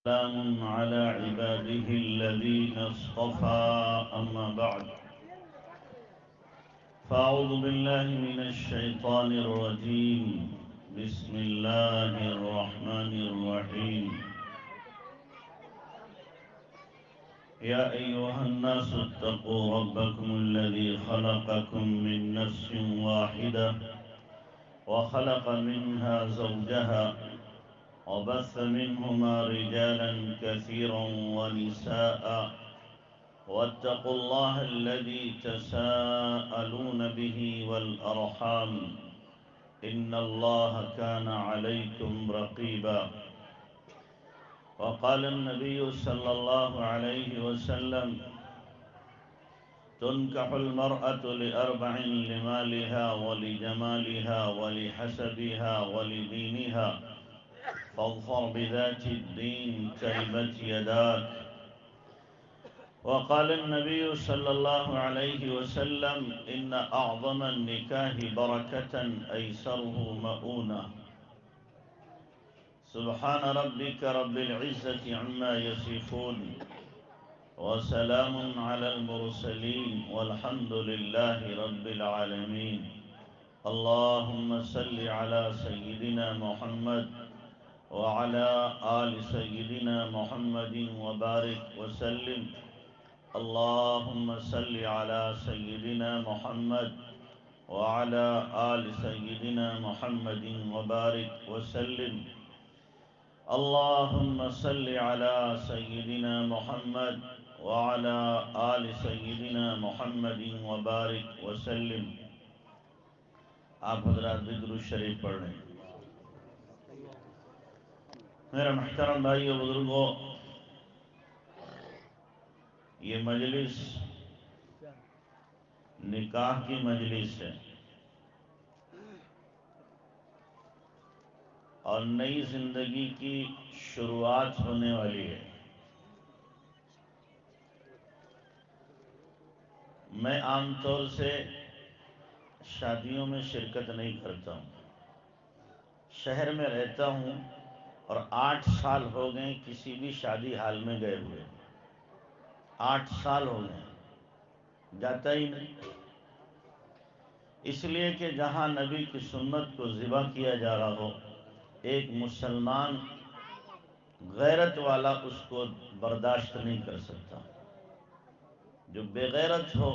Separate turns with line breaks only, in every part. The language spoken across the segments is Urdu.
سلام على عباده الذين اصطفى أما بعد فأعوذ بالله من الشيطان الرجيم بسم الله الرحمن الرحيم يا أيها الناس اتقوا ربكم الذي خلقكم من نفس واحدة وخلق منها زوجها وبث منهما رجالا كثيرا ونساء واتقوا الله الذي تساءلون به والأرحام إن الله كان عليكم رقيبا وقال النبي صلى الله عليه وسلم تنكح المرأة لأربع لمالها ولجمالها ولحسبها ولدينها فاظفر بذات الدين تربت يداك وقال النبي صلى الله عليه وسلم إن أعظم النكاح بركة أيسره مؤونة سبحان ربك رب العزة عما يصفون وسلام على المرسلين والحمد لله رب العالمين اللهم صل على سيدنا محمد وعلى آل سيدنا محمد وبارك وسلم اللهم صل على سيدنا محمد وعلى آل سيدنا محمد وبارك وسلم اللهم صل على سيدنا محمد وعلى آل سيدنا محمد وبارك وسلم. آپ حضرات بھی درود شریف پڑھ لیں. میرے محترم بھائی و بزرگوں، یہ مجلس نکاح کی مجلس ہے اور نئی زندگی کی شروعات ہونے والی ہے. میں عام طور سے شادیوں میں شرکت نہیں کرتا ہوں. شہر میں رہتا ہوں اور 8 سال ہو گئے کسی بھی شادی حال میں گئے ہوئے. 8 سال ہو گئے، جاتا ہی نہیں. اس لیے کہ جہاں نبی کی سنت کو ذبح کیا جا رہا ہو، ایک مسلمان غیرت والا اس کو برداشت نہیں کر سکتا. جو بے غیرت ہو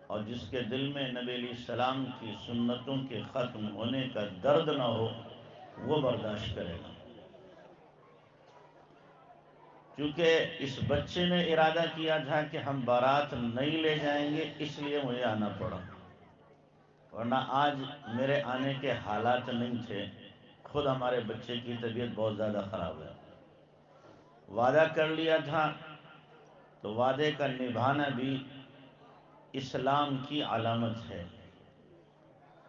اور جس کے دل میں نبی علیہ السلام کی سنتوں کے ختم ہونے کا درد نہ ہو، وہ برداشت کرے گا. کیونکہ اس بچے نے ارادہ کیا تھا کہ ہم بارات نہیں لے جائیں گے، اس لیے مجھے آنا پڑا، ورنہ آج میرے آنے کے حالات نہیں تھے. خود ہمارے بچے کی طبیعت بہت زیادہ خراب ہے. وعدہ کر لیا تھا تو وعدے کا نبھانا بھی اسلام کی علامت ہے،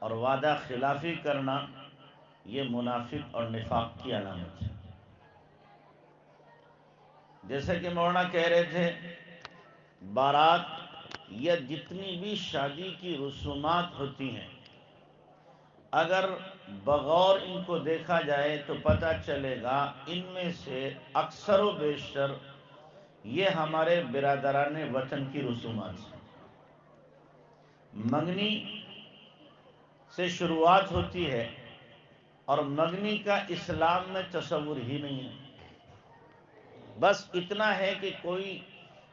اور وعدہ خلافی کرنا یہ منافق اور نفاق کی علامت ہے. جیسے کہ مولانا کہہ رہے تھے، بارات یا جتنی بھی شادی کی رسومات ہوتی ہیں، اگر بغور ان کو دیکھا جائے تو پتہ چلے گا ان میں سے اکثر و بیشتر یہ ہمارے برادران وطن کی رسومات ہیں. منگنی سے شروعات ہوتی ہے اور منگنی کا اسلام میں تصور ہی نہیں ہے. بس اتنا ہے کہ کوئی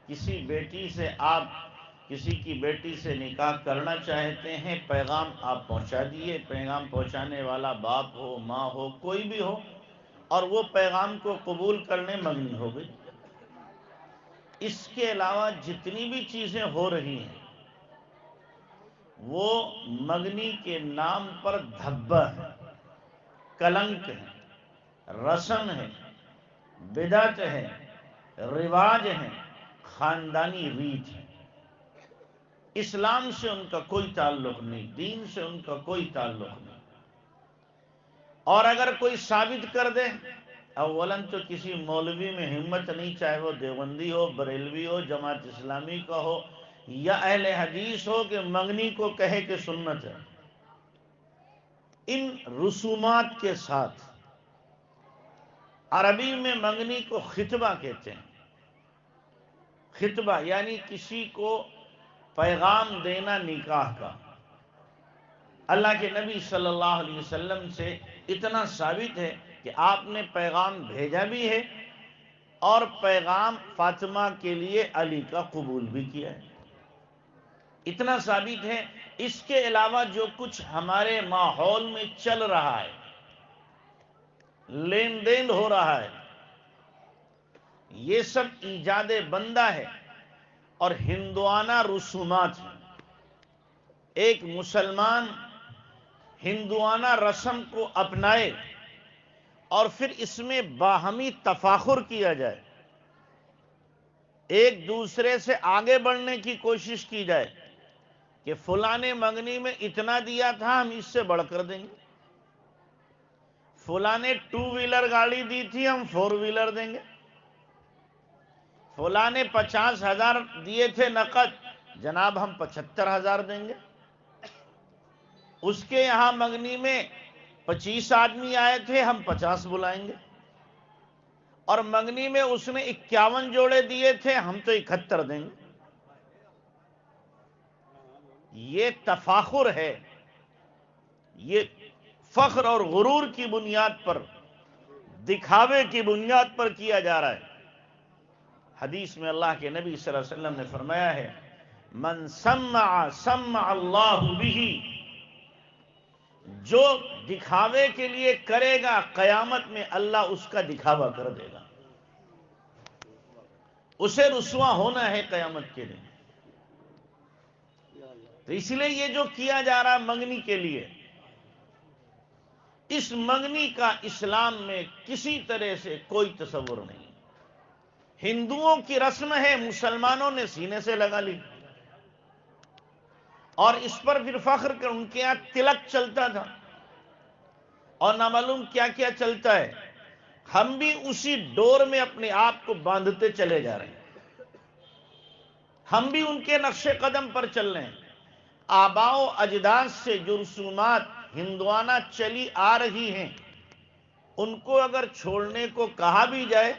کسی بیٹی سے، آپ کسی کی بیٹی سے نکاح کرنا چاہتے ہیں، پیغام آپ پہنچا دیے. پیغام پہنچانے والا باپ ہو، ماں ہو، کوئی بھی ہو، اور وہ پیغام کو قبول کرنے منگنی ہو گئی. اس کے علاوہ جتنی بھی چیزیں ہو رہی ہیں وہ منگنی کے نام پر دھبہ ہے، کلنک ہے، رسم ہے، بدعت ہے، رواج ہے، خاندانی ریت ہے. اسلام سے ان کا کوئی تعلق نہیں، دین سے ان کا کوئی تعلق نہیں. اور اگر کوئی ثابت کر دے، اولاً تو کسی مولوی میں ہمت نہیں، چاہے وہ دیوبندی ہو، بریلوی ہو، جماعت اسلامی کا ہو یا اہل حدیث ہو، کہ منگنی کو کہے کہ سنت ہے. ان رسومات کے ساتھ عربی میں منگنی کو خطبہ کہتے ہیں. خطبہ یعنی کسی کو پیغام دینا نکاح کا. اللہ کے نبی صلی اللہ علیہ وسلم سے اتنا ثابت ہے کہ آپ نے پیغام بھیجا بھی ہے اور پیغام فاطمہ کے لیے علی کا قبول بھی کیا ہے. اتنا ثابت ہے. اس کے علاوہ جو کچھ ہمارے ماحول میں چل رہا ہے، لین دین ہو رہا ہے، یہ سب ایجاد بندہ ہے اور ہندوانہ رسومات ہیں. ایک مسلمان ہندوانہ رسم کو اپنائے اور پھر اس میں باہمی تفاخر کیا جائے، ایک دوسرے سے آگے بڑھنے کی کوشش کی جائے کہ فلاں نے منگنی میں اتنا دیا تھا، ہم اس سے بڑھ کر دیں گے. فلاں نے 2 ویلر گاڑی دی تھی، ہم 4 ویلر دیں گے. فلاں نے 50,000 دیے تھے نقد، جناب ہم 75,000 دیں گے. اس کے یہاں منگنی میں 25 آدمی آئے تھے، ہم 50 بلائیں گے. اور منگنی میں اس نے 51 جوڑے دیے تھے، ہم تو 71 دیں گے. یہ تفاخر ہے، یہ فخر اور غرور کی بنیاد پر، دکھاوے کی بنیاد پر کیا جا رہا ہے. حدیث میں اللہ کے نبی صلی اللہ علیہ وسلم نے فرمایا ہے، من سمع سمع اللہ بہ، جو دکھاوے کے لیے کرے گا قیامت میں اللہ اس کا دکھاوا کر دے گا. اسے رسوا ہونا ہے قیامت کے دن. تو اس لیے یہ جو کیا جا رہا منگنی کے لیے، اس منگنی کا اسلام میں کسی طرح سے کوئی تصور نہیں. ہندوؤں کی رسم ہے، مسلمانوں نے سینے سے لگا لی اور اس پر پھر فخر کر. ان کے یہاں تلک چلتا تھا اور نہ معلوم کیا کیا چلتا ہے. ہم بھی اسی ڈور میں اپنے آپ کو باندھتے چلے جا رہے ہیں. ہم بھی ان کے نقش قدم پر چل رہے ہیں. آباء و اجداد سے جو رسومات ہندوانہ چلی آ رہی ہیں، ان کو اگر چھوڑنے کو کہا بھی جائے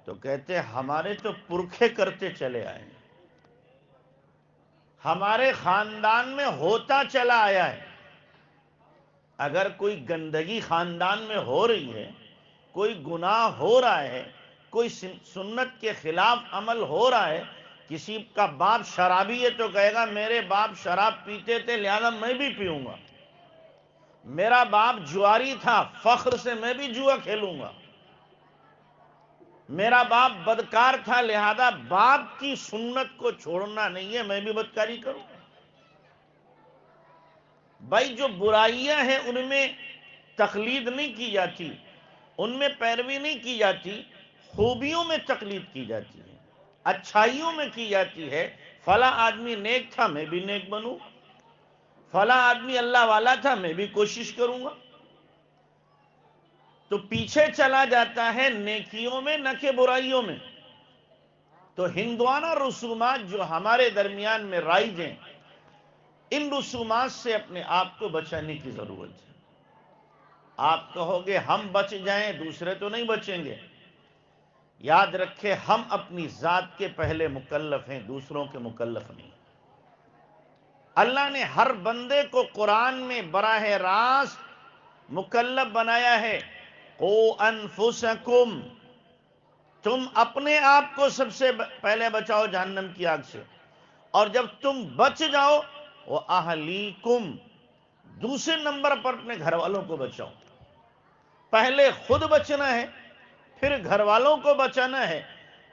تو کہتے ہمارے تو پرکھے کرتے چلے آئے ہیں، ہمارے خاندان میں ہوتا چلا آیا ہے. اگر کوئی گندگی خاندان میں ہو رہی ہے، کوئی گناہ ہو رہا ہے، کوئی سنت کے خلاف عمل ہو رہا ہے، کسی کا باپ شرابی ہے تو کہے گا میرے باپ شراب پیتے تھے لہذا میں بھی پیوں گا. میرا باپ جواری تھا، فخر سے میں بھی جوا کھیلوں گا. میرا باپ بدکار تھا لہذا باپ کی سنت کو چھوڑنا نہیں ہے، میں بھی بدکاری کروں. بھائی جو برائیاں ہیں ان میں تقلید نہیں کی جاتی، ان میں پیروی نہیں کی جاتی، خوبیوں میں تقلید کی جاتی ہے، اچھائیوں میں کی جاتی ہے. فلاں آدمی نیک تھا میں بھی نیک بنوں، فلاں آدمی اللہ والا تھا میں بھی کوشش کروں گا. تو پیچھے چلا جاتا ہے نیکیوں میں نہ کہ برائیوں میں. تو ہندوانہ رسومات جو ہمارے درمیان میں رائج ہیں، ان رسومات سے اپنے آپ کو بچانے کی ضرورت ہے. آپ کہو گے ہم بچ جائیں دوسرے تو نہیں بچیں گے. یاد رکھے ہم اپنی ذات کے پہلے مکلف ہیں، دوسروں کے مکلف نہیں. اللہ نے ہر بندے کو قرآن میں براہ راست مکلف بنایا ہے. قوا انفسکم، تم اپنے آپ کو سب سے پہلے بچاؤ جہنم کی آگ سے، اور جب تم بچ جاؤ وَأَهْلِيكُمْ، دوسرے نمبر پر اپنے گھر والوں کو بچاؤ. پہلے خود بچنا ہے، پھر گھر والوں کو بچانا ہے.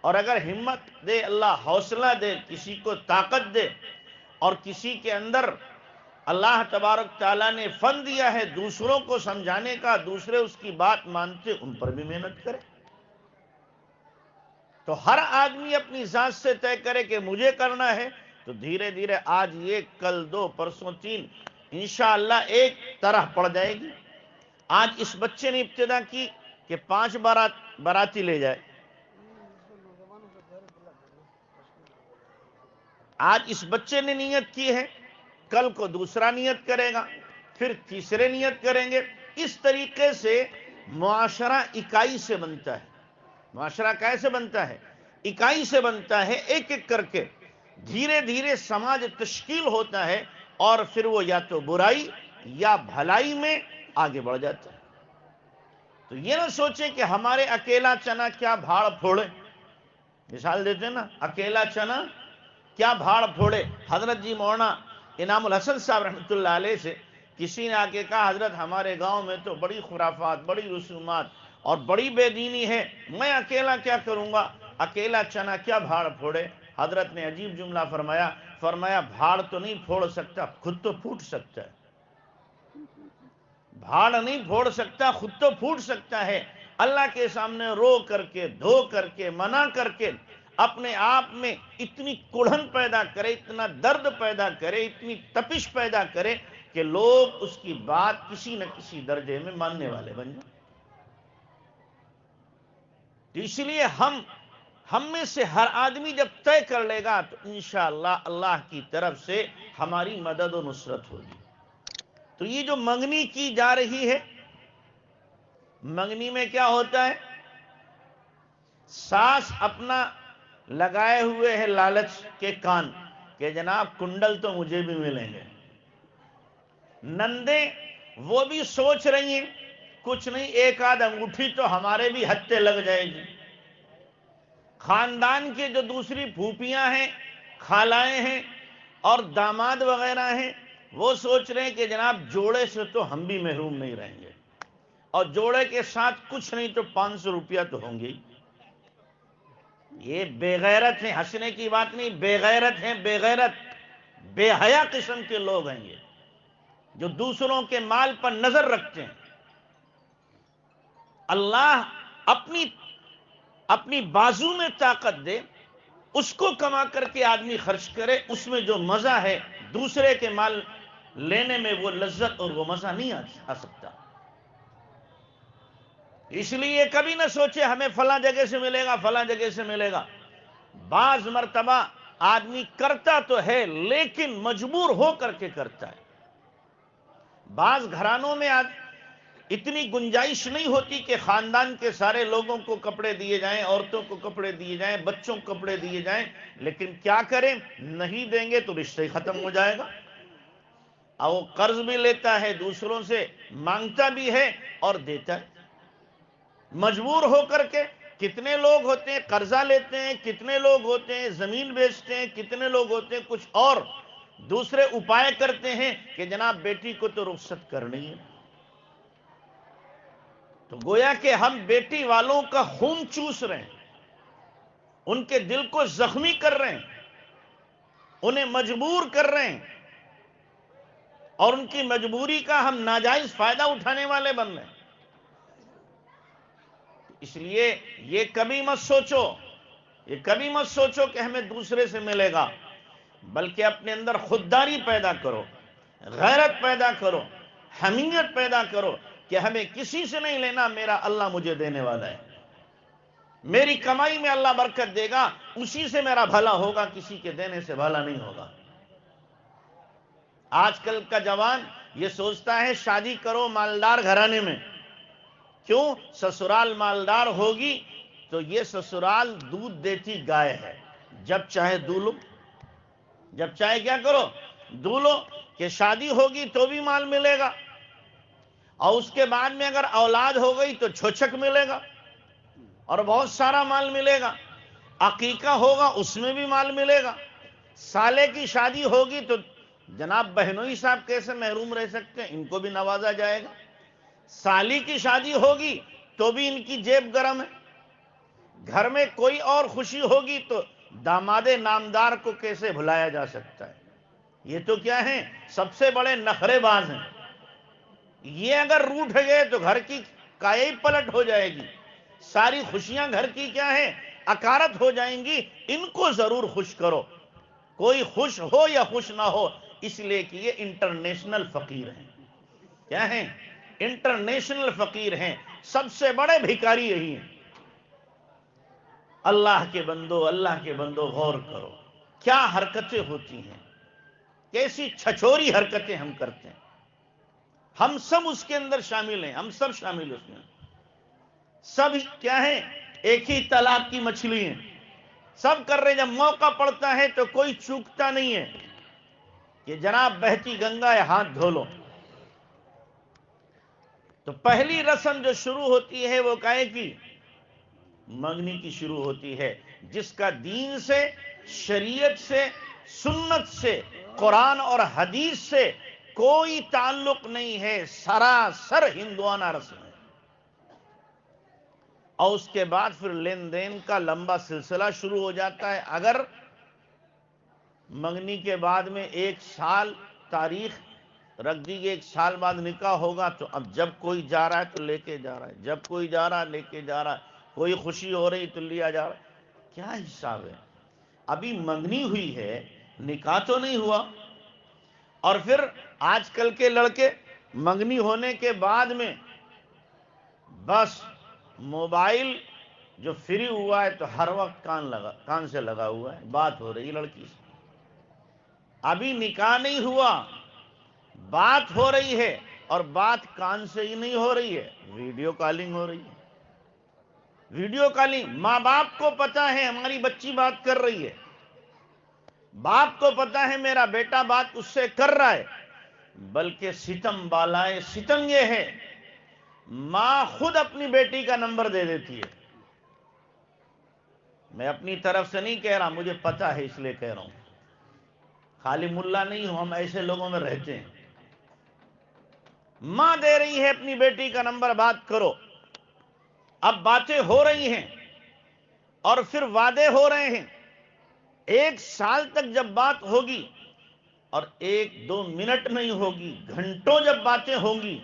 اور اگر ہمت دے اللہ، حوصلہ دے، کسی کو طاقت دے اور کسی کے اندر اللہ تبارک تعالیٰ نے فن دیا ہے دوسروں کو سمجھانے کا، دوسرے اس کی بات مانتے، ان پر بھی محنت کرے. تو ہر آدمی اپنی ذات سے طے کرے کہ مجھے کرنا ہے، تو دھیرے دھیرے آج یہ، کل 2، پرسوں 3، انشاءاللہ ایک طرح پڑ جائے گی. آج اس بچے نے ابتدا کی کہ 5 باراتی لے جائے. آج اس بچے نے نیت کی ہے، کل کو دوسرا نیت کرے گا، پھر تیسرے نیت کریں گے. اس طریقے سے معاشرہ اکائی سے بنتا ہے. معاشرہ کیسے بنتا ہے؟ اکائی سے بنتا ہے. ایک ایک کر کے دھیرے دھیرے سماج تشکیل ہوتا ہے اور پھر وہ یا تو برائی یا بھلائی میں آگے بڑھ جاتا ہے. تو یہ نہ سوچیں کہ ہمارے اکیلا چنا کیا بھاڑ پھوڑے. مثال دیتے ہیں نا، اکیلا چنا کیا بھاڑ پھوڑے. حضرت جی مولانا انعام الحسن صاحب رحمۃ اللہ علیہ سے کسی نے آ کے کہا حضرت ہمارے گاؤں میں تو بڑی خرافات، بڑی رسومات اور بڑی بے دینی ہے، میں اکیلا کیا کروں گا، اکیلا چنا کیا بھاڑ پھوڑے. حضرت نے عجیب جملہ فرمایا بھاڑ تو نہیں پھوڑ سکتا، خود تو پھوٹ سکتا ہے. بھاڑ نہیں پھوڑ سکتا، خود تو پھوٹ سکتا ہے. اللہ کے سامنے رو کر کے، دھو کر کے، منع کر کے اپنے آپ میں اتنی کڑھن پیدا کرے، اتنا درد پیدا کرے، اتنی تپش پیدا کرے کہ لوگ اس کی بات کسی نہ کسی درجے میں ماننے والے بن جائیں. تو اس لیے ہم میں سے ہر آدمی جب طے کر لے گا تو انشاءاللہ اللہ کی طرف سے ہماری مدد و نصرت ہوگی. تو یہ جو منگنی کی جا رہی ہے، منگنی میں کیا ہوتا ہے؟ ساس اپنا لگائے ہوئے ہے لالچ کے کان کہ جناب کنڈل تو مجھے بھی ملیں گے. نندیں وہ بھی سوچ رہی ہیں کچھ نہیں ایک آدھ انگوٹھی تو ہمارے بھی ہتھے لگ جائے گی. خاندان کے جو دوسری پھوپیاں ہیں، خالائیں ہیں اور داماد وغیرہ ہیں، وہ سوچ رہے ہیں کہ جناب جوڑے سے تو ہم بھی محروم نہیں رہیں گے، اور جوڑے کے ساتھ کچھ نہیں تو 500 روپیہ تو ہوں گے. یہ بے غیرت ہیں، ہنسنے کی بات نہیں، بے غیرت ہیں، بے غیرت بے حیا قسم کے لوگ ہیں یہ، جو دوسروں کے مال پر نظر رکھتے ہیں. اللہ اپنی بازو میں طاقت دے، اس کو کما کر کے آدمی خرچ کرے، اس میں جو مزہ ہے دوسرے کے مال لینے میں وہ لذت اور وہ مزہ نہیں آ سکتا. اس لیے کبھی نہ سوچے ہمیں فلاں جگہ سے ملے گا، فلاں جگہ سے ملے گا. بعض مرتبہ آدمی کرتا تو ہے لیکن مجبور ہو کر کے کرتا ہے. بعض گھرانوں میں اتنی گنجائش نہیں ہوتی کہ خاندان کے سارے لوگوں کو کپڑے دیے جائیں، عورتوں کو کپڑے دیے جائیں، بچوں کو کپڑے دیے جائیں، لیکن کیا کریں، نہیں دیں گے تو رشتہ ہی ختم ہو جائے گا. اور وہ قرض بھی لیتا ہے، دوسروں سے مانگتا بھی ہے اور دیتا ہے. مجبور ہو کر کے کتنے لوگ ہوتے ہیں قرضہ لیتے ہیں، کتنے لوگ ہوتے ہیں زمین بیچتے ہیں، کتنے لوگ ہوتے ہیں کچھ اور دوسرے اپائے کرتے ہیں کہ جناب بیٹی کو تو رخصت کرنی ہے. تو گویا کہ ہم بیٹی والوں کا خون چوس رہے ہیں، ان کے دل کو زخمی کر رہے ہیں، انہیں مجبور کر رہے ہیں، اور ان کی مجبوری کا ہم ناجائز فائدہ اٹھانے والے بن رہے ہیں. اس لیے یہ کبھی مت سوچو کہ ہمیں دوسرے سے ملے گا، بلکہ اپنے اندر خودداری پیدا کرو، غیرت پیدا کرو، حمیت پیدا کرو کہ ہمیں کسی سے نہیں لینا، میرا اللہ مجھے دینے والا ہے، میری کمائی میں اللہ برکت دے گا، اسی سے میرا بھلا ہوگا، کسی کے دینے سے بھلا نہیں ہوگا. آج کل کا جوان یہ سوچتا ہے شادی کرو مالدار گھرانے میں. کیوں؟ سسرال مالدار ہوگی تو یہ سسرال دودھ دیتی گائے ہے، جب چاہے دولو، جب چاہے کیا کرو، دولو. کہ شادی ہوگی تو بھی مال ملے گا، اور اس کے بعد میں اگر اولاد ہو گئی تو چھوچک ملے گا اور بہت سارا مال ملے گا. عقیقہ ہوگا اس میں بھی مال ملے گا. سالے کی شادی ہوگی تو جناب بہنوئی صاحب کیسے محروم رہ سکتے ہیں، ان کو بھی نوازا جائے گا. سالی کی شادی ہوگی تو بھی ان کی جیب گرم ہے. گھر میں کوئی اور خوشی ہوگی تو داماد نامدار کو کیسے بھلایا جا سکتا ہے. یہ تو کیا ہیں، سب سے بڑے نخرے باز ہیں. یہ اگر روٹھ گئے تو گھر کی کائی پلٹ ہو جائے گی، ساری خوشیاں گھر کی کیا ہیں، اکارت ہو جائیں گی. ان کو ضرور خوش کرو، کوئی خوش ہو یا خوش نہ ہو، اس لیے کہ یہ انٹرنیشنل فقیر ہیں. کیا ہیں؟ انٹرنیشنل فقیر ہیں، سب سے بڑے بھیکاری یہی ہیں. اللہ کے بندو غور کرو کیا حرکتیں ہوتی ہیں، کیسی چھچوری حرکتیں ہم کرتے ہیں. ہم سب اس کے اندر شامل ہیں، ہم سب شامل اس میں. سب کیا ہیں؟ ایک ہی تالاب کی مچھلی ہیں، سب کر رہے. جب موقع پڑتا ہے تو کوئی چوکتا نہیں ہے کہ جناب بہتی گنگا ہے ہاتھ دھو لو. تو پہلی رسم جو شروع ہوتی ہے وہ کہے کی منگنی کی شروع ہوتی ہے، جس کا دین سے، شریعت سے، سنت سے، قرآن اور حدیث سے کوئی تعلق نہیں ہے، سراسر ہندوانہ رسم ہے. اور اس کے بعد پھر لین دین کا لمبا سلسلہ شروع ہو جاتا ہے. اگر منگنی کے بعد میں 1 سال تاریخ رکھ دی گئی، 1 سال بعد نکاح ہوگا، تو اب جب کوئی جا رہا ہے تو لے کے جا رہا ہے، جب کوئی جا رہا ہے لے کے جا رہا ہے، کوئی خوشی ہو رہی تو لیا جا رہا ہے. کیا حساب ہے؟ ابھی منگنی ہوئی ہے، نکاح تو نہیں ہوا. اور پھر آج کل کے لڑکے منگنی ہونے کے بعد میں بس موبائل جو فری ہوا ہے تو ہر وقت کان سے لگا ہوا ہے، بات ہو رہی لڑکی سے. ابھی نکاح نہیں ہوا، بات ہو رہی ہے، اور بات کان سے ہی نہیں ہو رہی ہے، ویڈیو کالنگ ہو رہی ہے. ویڈیو کالنگ، ماں باپ کو پتا ہے ہماری بچی بات کر رہی ہے، باپ کو پتا ہے میرا بیٹا بات اس سے کر رہا ہے. بلکہ ستم بالائے ستم یہ ہے، ماں خود اپنی بیٹی کا نمبر دے دیتی ہے. میں اپنی طرف سے نہیں کہہ رہا، مجھے پتا ہے اس لیے کہہ رہا ہوں. خالی ملا نہیں ہوں، ہم ایسے لوگوں میں رہتے ہیں. ماں دے رہی ہے اپنی بیٹی کا نمبر، بات کرو. اب باتیں ہو رہی ہیں اور پھر وعدے ہو رہے ہیں. 1 سال تک جب بات ہوگی اور 1-2 منٹ نہیں ہوگی، گھنٹوں جب باتیں ہوں گی،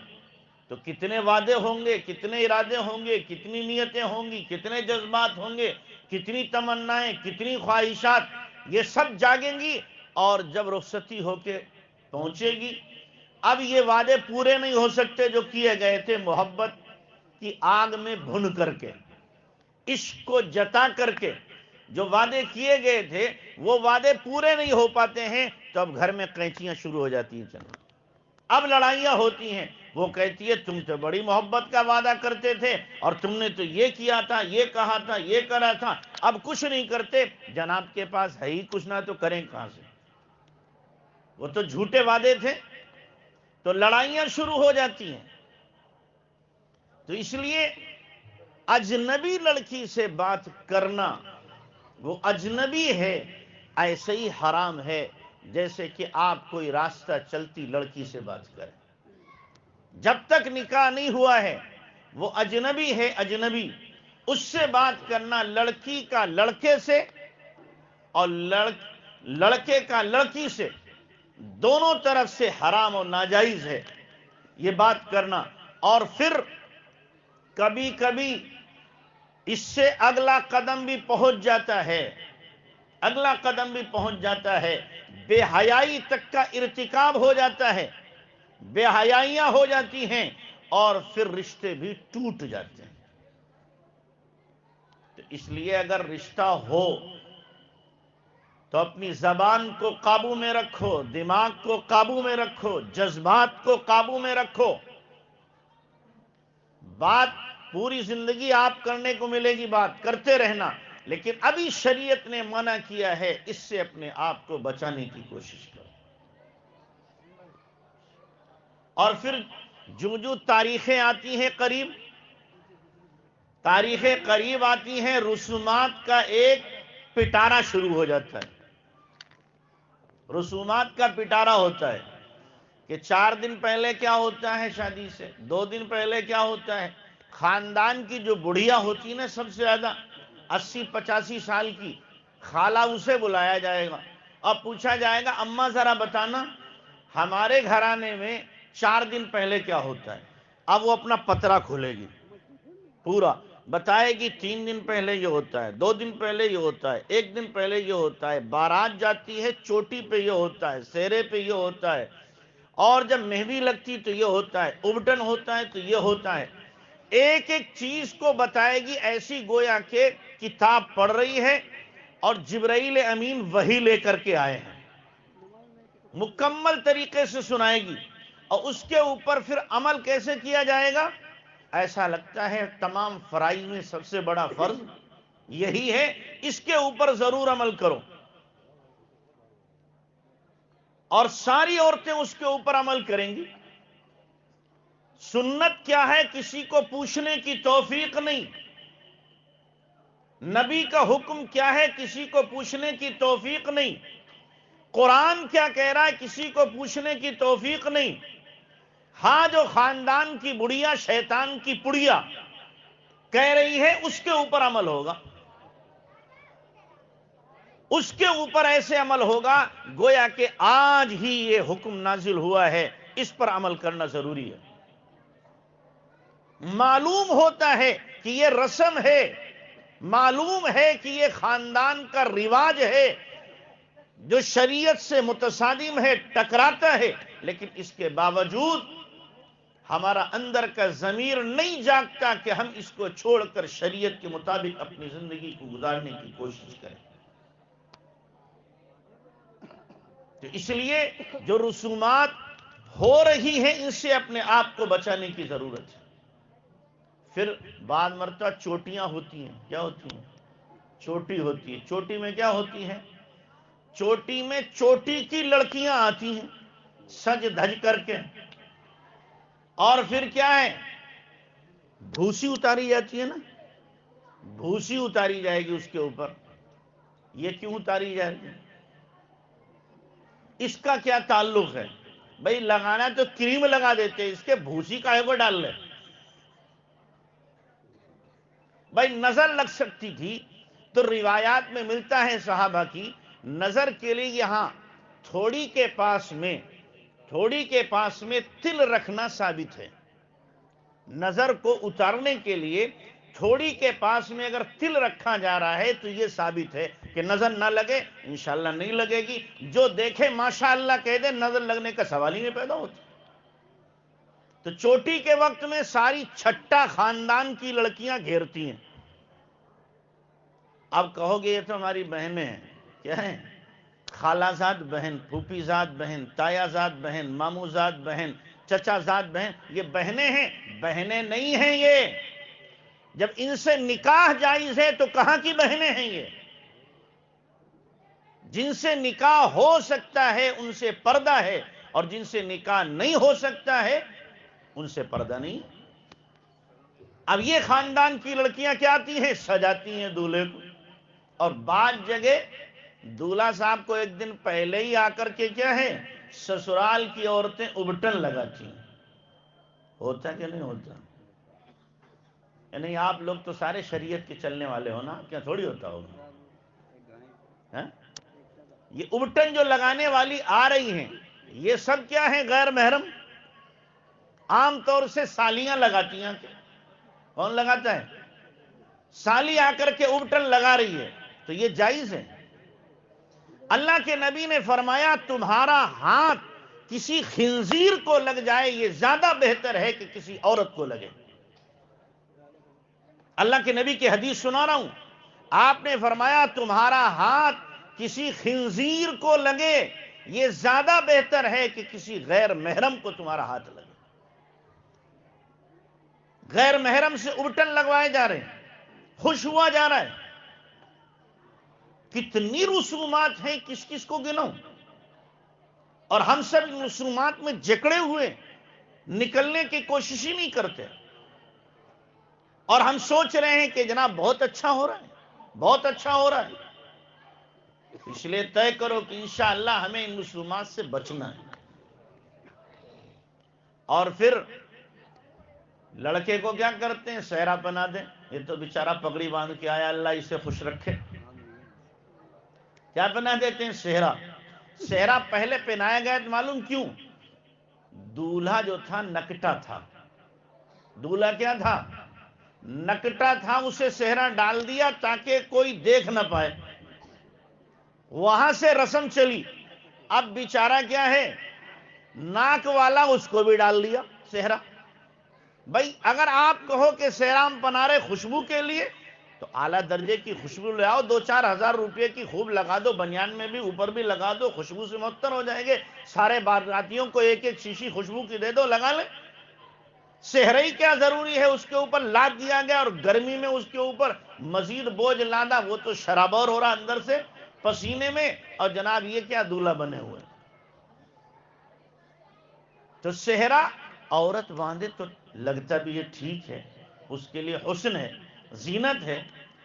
تو کتنے وعدے ہوں گے، کتنے ارادے ہوں گے، کتنی نیتیں ہوں گی، کتنے جذبات ہوں گے، کتنی تمنائیں، کتنی خواہشات، یہ سب جاگیں گی. اور جب رخصتی ہو کے پہنچے گی، اب یہ وعدے پورے نہیں ہو سکتے جو کیے گئے تھے. محبت کی آگ میں بھن کر کے، عشق کو جتا کر کے جو وعدے کیے گئے تھے وہ وعدے پورے نہیں ہو پاتے ہیں. تو اب گھر میں قینچیاں شروع ہو جاتی ہیں چلو، اب لڑائیاں ہوتی ہیں. وہ کہتی ہے تم تو بڑی محبت کا وعدہ کرتے تھے اور تم نے تو یہ کیا تھا، یہ کہا تھا، یہ کرا تھا، اب کچھ نہیں کرتے. جناب کے پاس ہے ہی کچھ نہ تو کریں کہاں سے؟ وہ تو جھوٹے وعدے تھے. تو لڑائیاں شروع ہو جاتی ہیں. تو اس لیے اجنبی لڑکی سے بات کرنا وہ اجنبی ہے، ایسے ہی حرام ہے جیسے کہ آپ کوئی راستہ چلتی لڑکی سے بات کریں. جب تک نکاح نہیں ہوا ہے وہ اجنبی ہے. اجنبی اس سے بات کرنا لڑکی کا لڑکے سے اور لڑکے کا لڑکی سے، دونوں طرف سے حرام اور ناجائز ہے یہ بات کرنا. اور پھر کبھی کبھی اس سے اگلا قدم بھی پہنچ جاتا ہے، اگلا قدم بھی پہنچ جاتا ہے، بے حیائی تک کا ارتکاب ہو جاتا ہے، بے حیائیاں ہو جاتی ہیں اور پھر رشتے بھی ٹوٹ جاتے ہیں. تو اس لیے اگر رشتہ ہو تو اپنی زبان کو قابو میں رکھو، دماغ کو قابو میں رکھو، جذبات کو قابو میں رکھو. بات پوری زندگی آپ کرنے کو ملے گی، بات کرتے رہنا، لیکن ابھی شریعت نے منع کیا ہے، اس سے اپنے آپ کو بچانے کی کوشش کرو. اور پھر جو تاریخیں آتی ہیں قریب، تاریخیں قریب آتی ہیں، رسومات کا ایک پٹارا شروع ہو جاتا ہے. رسومات کا پٹارا ہوتا ہے کہ 4 دن پہلے کیا ہوتا ہے شادی سے، 2 دن پہلے کیا ہوتا ہے. خاندان کی جو بڑھیا ہوتی ہے نا، سب سے زیادہ 80-85 سال کی خالہ، اسے بلایا جائے گا اور پوچھا جائے گا اماں ذرا بتانا ہمارے گھرانے میں 4 دن پہلے کیا ہوتا ہے. اب وہ اپنا پترا کھولے گی، پورا بتائے گی 3 دن پہلے یہ ہوتا ہے، 2 دن پہلے یہ ہوتا ہے، 1 دن پہلے یہ ہوتا ہے، بارات جاتی ہے چوٹی پہ یہ ہوتا ہے، سہرے پہ یہ ہوتا ہے، اور جب مہندی لگتی تو یہ ہوتا ہے، ابٹن ہوتا ہے تو یہ ہوتا ہے. ایک ایک چیز کو بتائے گی، ایسی گویا کہ کتاب پڑھ رہی ہے اور جبرائیل امین وحی لے کر کے آئے ہیں. مکمل طریقے سے سنائے گی. اور اس کے اوپر پھر عمل کیسے کیا جائے گا؟ ایسا لگتا ہے تمام فرائض میں سب سے بڑا فرض یہی ہے، اس کے اوپر ضرور عمل کرو، اور ساری عورتیں اس کے اوپر عمل کریں گی۔ سنت کیا ہے؟ کسی کو پوچھنے کی توفیق نہیں۔ نبی کا حکم کیا ہے؟ کسی کو پوچھنے کی توفیق نہیں۔ قرآن کیا کہہ رہا ہے؟ کسی کو پوچھنے کی توفیق نہیں۔ ہاں، جو خاندان کی بڑھیا شیطان کی پڑیا کہہ رہی ہے اس کے اوپر عمل ہوگا، اس کے اوپر ایسے عمل ہوگا گویا کہ آج ہی یہ حکم نازل ہوا ہے، اس پر عمل کرنا ضروری ہے۔ معلوم ہوتا ہے کہ یہ رسم ہے، معلوم ہے کہ یہ خاندان کا رواج ہے جو شریعت سے متصادم ہے، ٹکراتا ہے، لیکن اس کے باوجود ہمارا اندر کا ضمیر نہیں جاگتا کہ ہم اس کو چھوڑ کر شریعت کے مطابق اپنی زندگی کو گزارنے کی کوشش کریں۔ تو اس لیے جو رسومات ہو رہی ہیں ان سے اپنے آپ کو بچانے کی ضرورت ہے۔ پھر بعض مرتبہ چوٹیاں ہوتی ہیں۔ کیا ہوتی ہیں؟ چوٹی ہوتی ہے۔ چوٹی میں کیا ہوتی ہے؟ چوٹی میں چوٹی کی لڑکیاں آتی ہیں سج دھج کر کے، اور پھر کیا ہے؟ بھوسی اتاری جاتی ہے نا، بھوسی اتاری جائے گی اس کے اوپر۔ یہ کیوں اتاری جائے گی؟ اس کا کیا تعلق ہے؟ بھئی لگانا تو کریم لگا دیتے، اس کے بھوسی کاہے کو ڈال لے؟ بھئی نظر لگ سکتی تھی تو روایات میں ملتا ہے صحابہ کی نظر کے لیے یہاں تھوڑی کے پاس میں تل رکھنا ثابت ہے۔ نظر کو اتارنے کے لیے تھوڑی کے پاس میں اگر تل رکھا جا رہا ہے تو یہ ثابت ہے کہ نظر نہ لگے، انشاءاللہ نہیں لگے گی، جو دیکھے ماشاءاللہ کہہ دے، نظر لگنے کا سوال ہی نہیں پیدا ہوتا۔ تو چوٹی کے وقت میں ساری چھٹا خاندان کی لڑکیاں گھیرتی ہیں۔ اب کہو گے یہ تو ہماری بہنیں ہیں۔ کیا ہیں؟ خالہ زاد بہن، پھوپھی زاد بہن، تایا زاد بہن، مامو زاد بہن، چچا زاد بہن، یہ بہنیں ہیں؟ بہنیں نہیں ہیں یہ۔ جب ان سے نکاح جائز ہے تو کہاں کی بہنیں ہیں یہ؟ جن سے نکاح ہو سکتا ہے ان سے پردہ ہے، اور جن سے نکاح نہیں ہو سکتا ہے ان سے پردہ نہیں۔ اب یہ خاندان کی لڑکیاں کیا آتی ہیں؟ سجاتی ہیں دولہے کو، اور بعض جگہ دولہا صاحب کو ایک دن پہلے ہی آ کر کے کیا ہے، سسرال کی عورتیں ابٹن لگاتی ہیں۔ ہوتا کہ نہیں ہوتا؟ یعنی آپ لوگ تو سارے شریعت کے چلنے والے ہو نا، کیا تھوڑی ہوتا ہوگا؟ یہ ابٹن جو لگانے والی آ رہی ہیں یہ سب کیا ہیں؟ غیر محرم۔ عام طور سے سالیاں لگاتی ہیں۔ کون لگاتا ہے؟ سالی آ کر کے ابٹن لگا رہی ہے، تو یہ جائز ہے؟ اللہ کے نبی نے فرمایا تمہارا ہاتھ کسی خنزیر کو لگ جائے یہ زیادہ بہتر ہے کہ کسی عورت کو لگے۔ اللہ کے نبی کی حدیث سنا رہا ہوں، آپ نے فرمایا تمہارا ہاتھ کسی خنزیر کو لگے یہ زیادہ بہتر ہے کہ کسی غیر محرم کو تمہارا ہاتھ لگے۔ غیر محرم سے ابٹن لگوائے جا رہے ہیں، خوش ہوا جا رہا ہے۔ کتنی رسومات ہیں، کس کس کو گنوں؟ اور ہم سب ان رسومات میں جکڑے ہوئے نکلنے کی کوشش ہی نہیں کرتے، اور ہم سوچ رہے ہیں کہ جناب بہت اچھا ہو رہا ہے، بہت اچھا ہو رہا ہے۔ اس لیے طے کرو کہ انشاءاللہ ہمیں ان رسومات سے بچنا ہے۔ اور پھر لڑکے کو کیا کرتے ہیں؟ سہرا پہنا دیں۔ یہ تو بیچارہ پگڑی باندھ کے آیا، اللہ اسے خوش رکھے۔ کیا پہنا دیتے ہیں؟ سہرا۔ سہرا پہلے پہنایا گیا تو معلوم کیوں؟ دولہا جو تھا نکٹا تھا۔ دولہا کیا تھا؟ نکٹا تھا، اسے سہرا ڈال دیا تاکہ کوئی دیکھ نہ پائے۔ وہاں سے رسم چلی۔ اب بیچارہ کیا ہے؟ ناک والا، اس کو بھی ڈال دیا سہرا۔ بھائی اگر آپ کہو کہ سہرام پہنا رہے خوشبو کے لیے تو اعلیٰ درجے کی خوشبو لے آؤ، 2-4 ہزار روپے کی خوب لگا دو، بنیان میں بھی اوپر بھی لگا دو، خوشبو سے معطر ہو جائیں گے۔ سارے باراتیوں کو ایک ایک شیشی خوشبو کی دے دو، لگا لیں۔ صحرا ہی کیا ضروری ہے اس کے اوپر لاد دیا گیا اور گرمی میں اس کے اوپر مزید بوجھ لادا، وہ تو شرابور ہو رہا اندر سے پسینے میں، اور جناب یہ کیا دولہا بنے ہوئے۔ تو صحرا عورت باندھے تو لگتا بھی یہ ٹھیک ہے، اس کے لیے حسن ہے، زینت ہے۔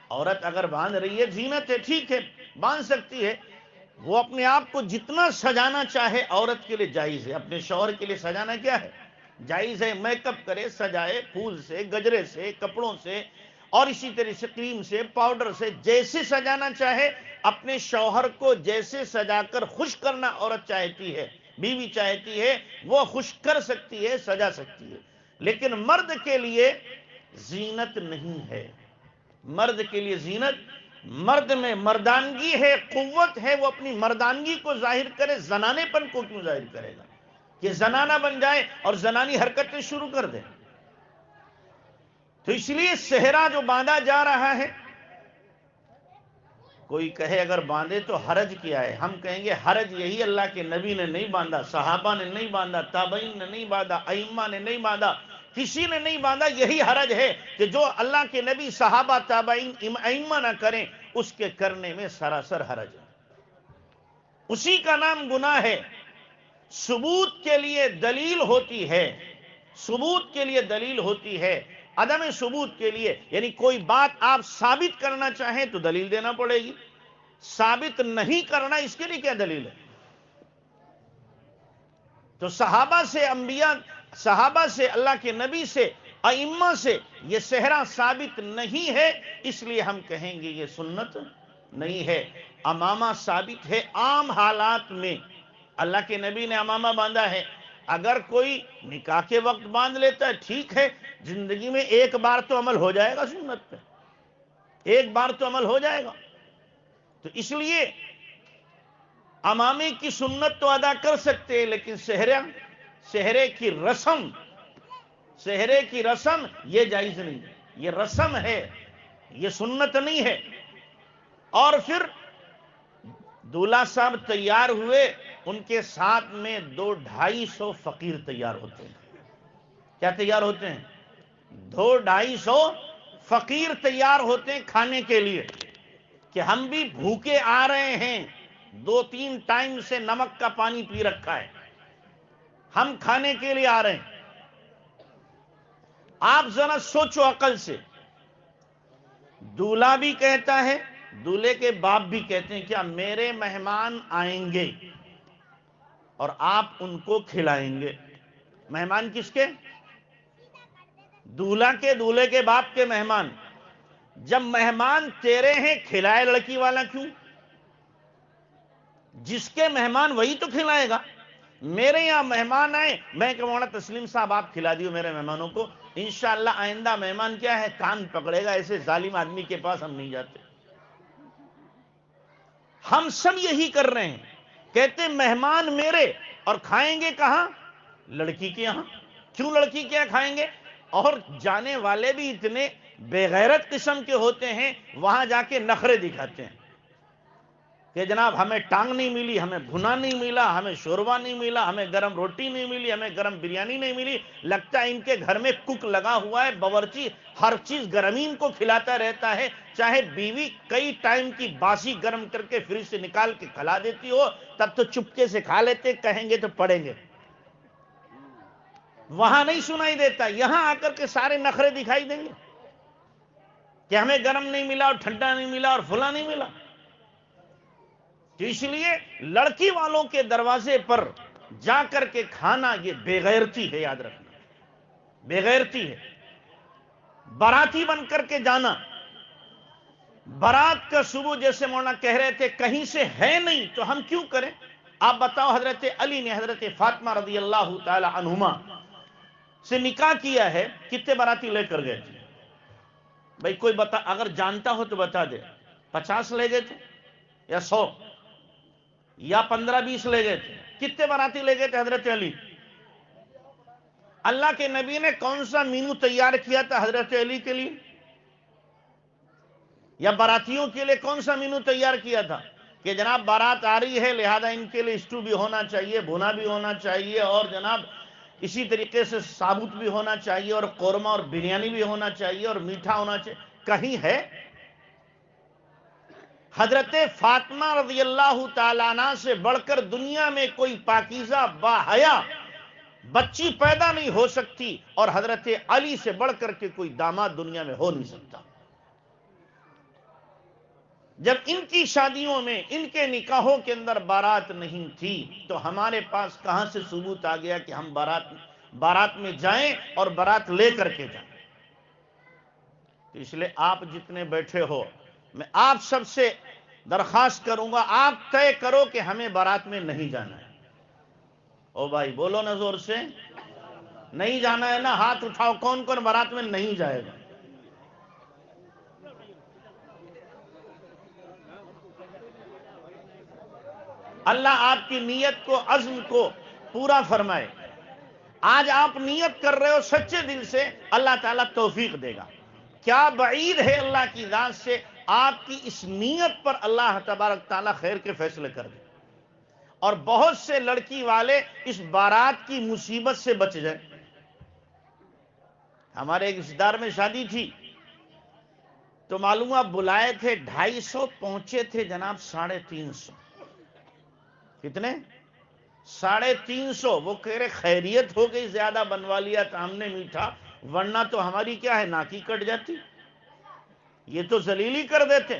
عورت اگر باندھ رہی ہے زینت ہے، ٹھیک ہے، باندھ سکتی ہے۔ وہ اپنے آپ کو جتنا سجانا چاہے عورت کے لیے جائز ہے۔ اپنے شوہر کے لیے سجانا کیا ہے؟ جائز ہے۔ میک اپ کرے، سجائے، پھول سے، گجرے سے، کپڑوں سے، اور اسی طرح سے کریم سے، پاؤڈر سے، جیسے سجانا چاہے۔ اپنے شوہر کو جیسے سجا کر خوش کرنا عورت چاہتی ہے، بیوی چاہتی ہے، وہ خوش کر سکتی ہے، سجا سکتی ہے۔ لیکن مرد کے لیے زینت نہیں ہے۔ مرد کے لیے زینت، مرد میں مردانگی ہے، قوت ہے، وہ اپنی مردانگی کو ظاہر کرے، زنانے پن کو کیوں ظاہر کرے گا کہ زنانہ بن جائے اور زنانی حرکتیں شروع کر دے؟ تو اس لیے صحرا جو باندھا جا رہا ہے، کوئی کہے اگر باندھے تو حرج کیا ہے؟ ہم کہیں گے حرج یہی اللہ کے نبی نے نہیں باندھا، صحابہ نے نہیں باندھا، تابعین نے نہیں باندھا، ائمہ نے نہیں باندھا، کسی نے نہیں باندھا۔ یہی حرج ہے کہ جو اللہ کے نبی، صحابہ، تابعین، ائمہ نہ کریں، اس کے کرنے میں سراسر حرج ہے۔ اسی کا نام گناہ ہے۔ ثبوت کے لیے دلیل ہوتی ہے، ثبوت کے لیے دلیل ہوتی ہے، عدم ثبوت کے لیے یعنی کوئی بات آپ ثابت کرنا چاہیں تو دلیل دینا پڑے گی، ثابت نہیں کرنا اس کے لیے کیا دلیل ہے؟ تو صحابہ سے، انبیاء، صحابہ سے، اللہ کے نبی سے، ائمہ سے یہ صحرا ثابت نہیں ہے، اس لیے ہم کہیں گے یہ سنت نہیں ہے۔ امامہ ثابت ہے عام حالات میں، اللہ کے نبی نے امامہ باندھا ہے۔ اگر کوئی نکاح کے وقت باندھ لیتا ہے ٹھیک ہے، زندگی میں ایک بار تو عمل ہو جائے گا سنت پہ، ایک بار تو عمل ہو جائے گا۔ تو اس لیے امامے کی سنت تو ادا کر سکتے ہیں، لیکن صحرے کی رسم یہ جائز نہیں، یہ رسم ہے، یہ سنت نہیں ہے۔ اور پھر دولہا صاحب تیار ہوئے، ان کے ساتھ میں 200-250 فقیر تیار ہوتے ہیں۔ کیا تیار ہوتے ہیں؟ 200-250 فقیر تیار ہوتے ہیں کھانے کے لیے، کہ ہم بھی بھوکے آ رہے ہیں، 2-3 ٹائم سے نمک کا پانی پی رکھا ہے، ہم کھانے کے لیے آ رہے ہیں۔ آپ ذرا سوچو عقل سے، دولہا بھی کہتا ہے، دولہے کے باپ بھی کہتے ہیں کیا میرے مہمان آئیں گے اور آپ ان کو کھلائیں گے؟ مہمان کس کے؟ دولہا کے، دولہے کے باپ کے مہمان۔ جب مہمان تیرے ہیں، کھلائے لڑکی والا کیوں؟ جس کے مہمان وہی تو کھلائے گا۔ میرے یہاں مہمان آئے، میں کہ مولانا تسلیم صاحب آپ کھلا دیو میرے مہمانوں کو، انشاءاللہ آئندہ مہمان کیا ہے، کان پکڑے گا، ایسے ظالم آدمی کے پاس ہم نہیں جاتے۔ ہم سب یہی کر رہے ہیں، کہتے مہمان میرے، اور کھائیں گے کہاں؟ لڑکی کے یہاں۔ کیوں لڑکی کے یہاں کھائیں گے؟ اور جانے والے بھی اتنے بے غیرت قسم کے ہوتے ہیں، وہاں جا کے نخرے دکھاتے ہیں کہ جناب ہمیں ٹانگ نہیں ملی، ہمیں بھنا نہیں ملا، ہمیں شوربہ نہیں ملا، ہمیں گرم روٹی نہیں ملی، ہمیں گرم بریانی نہیں ملی۔ لگتا ہے ان کے گھر میں کک لگا ہوا ہے، باورچی ہر چیز گرمین کو کھلاتا رہتا ہے، چاہے بیوی کئی ٹائم کی باسی گرم کر کے فریج سے نکال کے کھلا دیتی ہو، تب تو چپکے سے کھا لیتے، کہیں گے تو پڑیں گے۔ وہاں نہیں سنائی دیتا، یہاں آ کر کے سارے نخرے دکھائی دیں گے کہ ہمیں گرم نہیں ملا اور ٹھنڈا نہیں ملا اور پھلا نہیں ملا۔ تو اس لیے لڑکی والوں کے دروازے پر جا کر کے کھانا یہ بے غیرتی ہے، یاد رکھنا، بے غیرتی ہے۔ باراتی بن کر کے جانا، بارات کا صبح جیسے مولانا کہہ رہے تھے کہیں سے ہے نہیں تو ہم کیوں کریں؟ آپ بتاؤ، حضرت علی نے حضرت فاطمہ رضی اللہ تعالی عنہما سے نکاح کیا ہے، کتنے باراتی لے کر گئے تھے؟ بھائی کوئی بتا، اگر جانتا ہو تو بتا دے۔ 50 لے گئے تھے یا 100 یا 15-20 لے گئے تھے؟ کتنے باراتی لے گئے تھے حضرت علی؟ اللہ کے نبی نے کون سا مینو تیار کیا تھا حضرت علی کے لیے؟ یا باراتیوں کے لیے کون سا مینو تیار کیا تھا کہ جناب بارات آ رہی ہے، لہذا ان کے لیے اسٹو بھی ہونا چاہیے، بھونا بھی ہونا چاہیے، اور جناب اسی طریقے سے ثابت بھی ہونا چاہیے اور قورمہ اور بریانی بھی ہونا چاہیے اور میٹھا ہونا چاہیے، کہیں ہے؟ حضرت فاطمہ رضی اللہ تعالیٰ عنہ سے بڑھ کر دنیا میں کوئی پاکیزہ باحیا بچی پیدا نہیں ہو سکتی، اور حضرت علی سے بڑھ کر کے کوئی داماد دنیا میں ہو نہیں سکتا۔ جب ان کی شادیوں میں، ان کے نکاحوں کے اندر بارات نہیں تھی، تو ہمارے پاس کہاں سے ثبوت آ گیا کہ ہم بارات میں جائیں اور بارات لے کر کے جائیں؟ تو اس لیے آپ جتنے بیٹھے ہو، میں آپ سب سے درخواست کروں گا، آپ طے کرو کہ ہمیں بارات میں نہیں جانا ہے۔ او بھائی بولو نا زور سے، نہیں جانا ہے نا؟ ہاتھ اٹھاؤ، کون کون بارات میں نہیں جائے گا؟ اللہ آپ کی نیت کو، عزم کو پورا فرمائے۔ آج آپ نیت کر رہے ہو سچے دل سے، اللہ تعالیٰ توفیق دے گا۔ کیا بعید ہے اللہ کی ذات سے آپ کی اس نیت پر اللہ تبارک تعالیٰ خیر کے فیصلے کر دے، اور بہت سے لڑکی والے اس بارات کی مصیبت سے بچ جائیں۔ ہمارے ایک رشتہ دار میں شادی تھی، تو معلوم آپ بلائے تھے 250، پہنچے تھے جناب 350۔ کتنے؟ 350۔ وہ کہہ رہے خیریت ہو گئی، زیادہ بنوا لیا تو ہم نے میٹھا، ورنہ تو ہماری کیا ہے، ناکی کٹ جاتی، یہ تو ذلیلی کر دیتے۔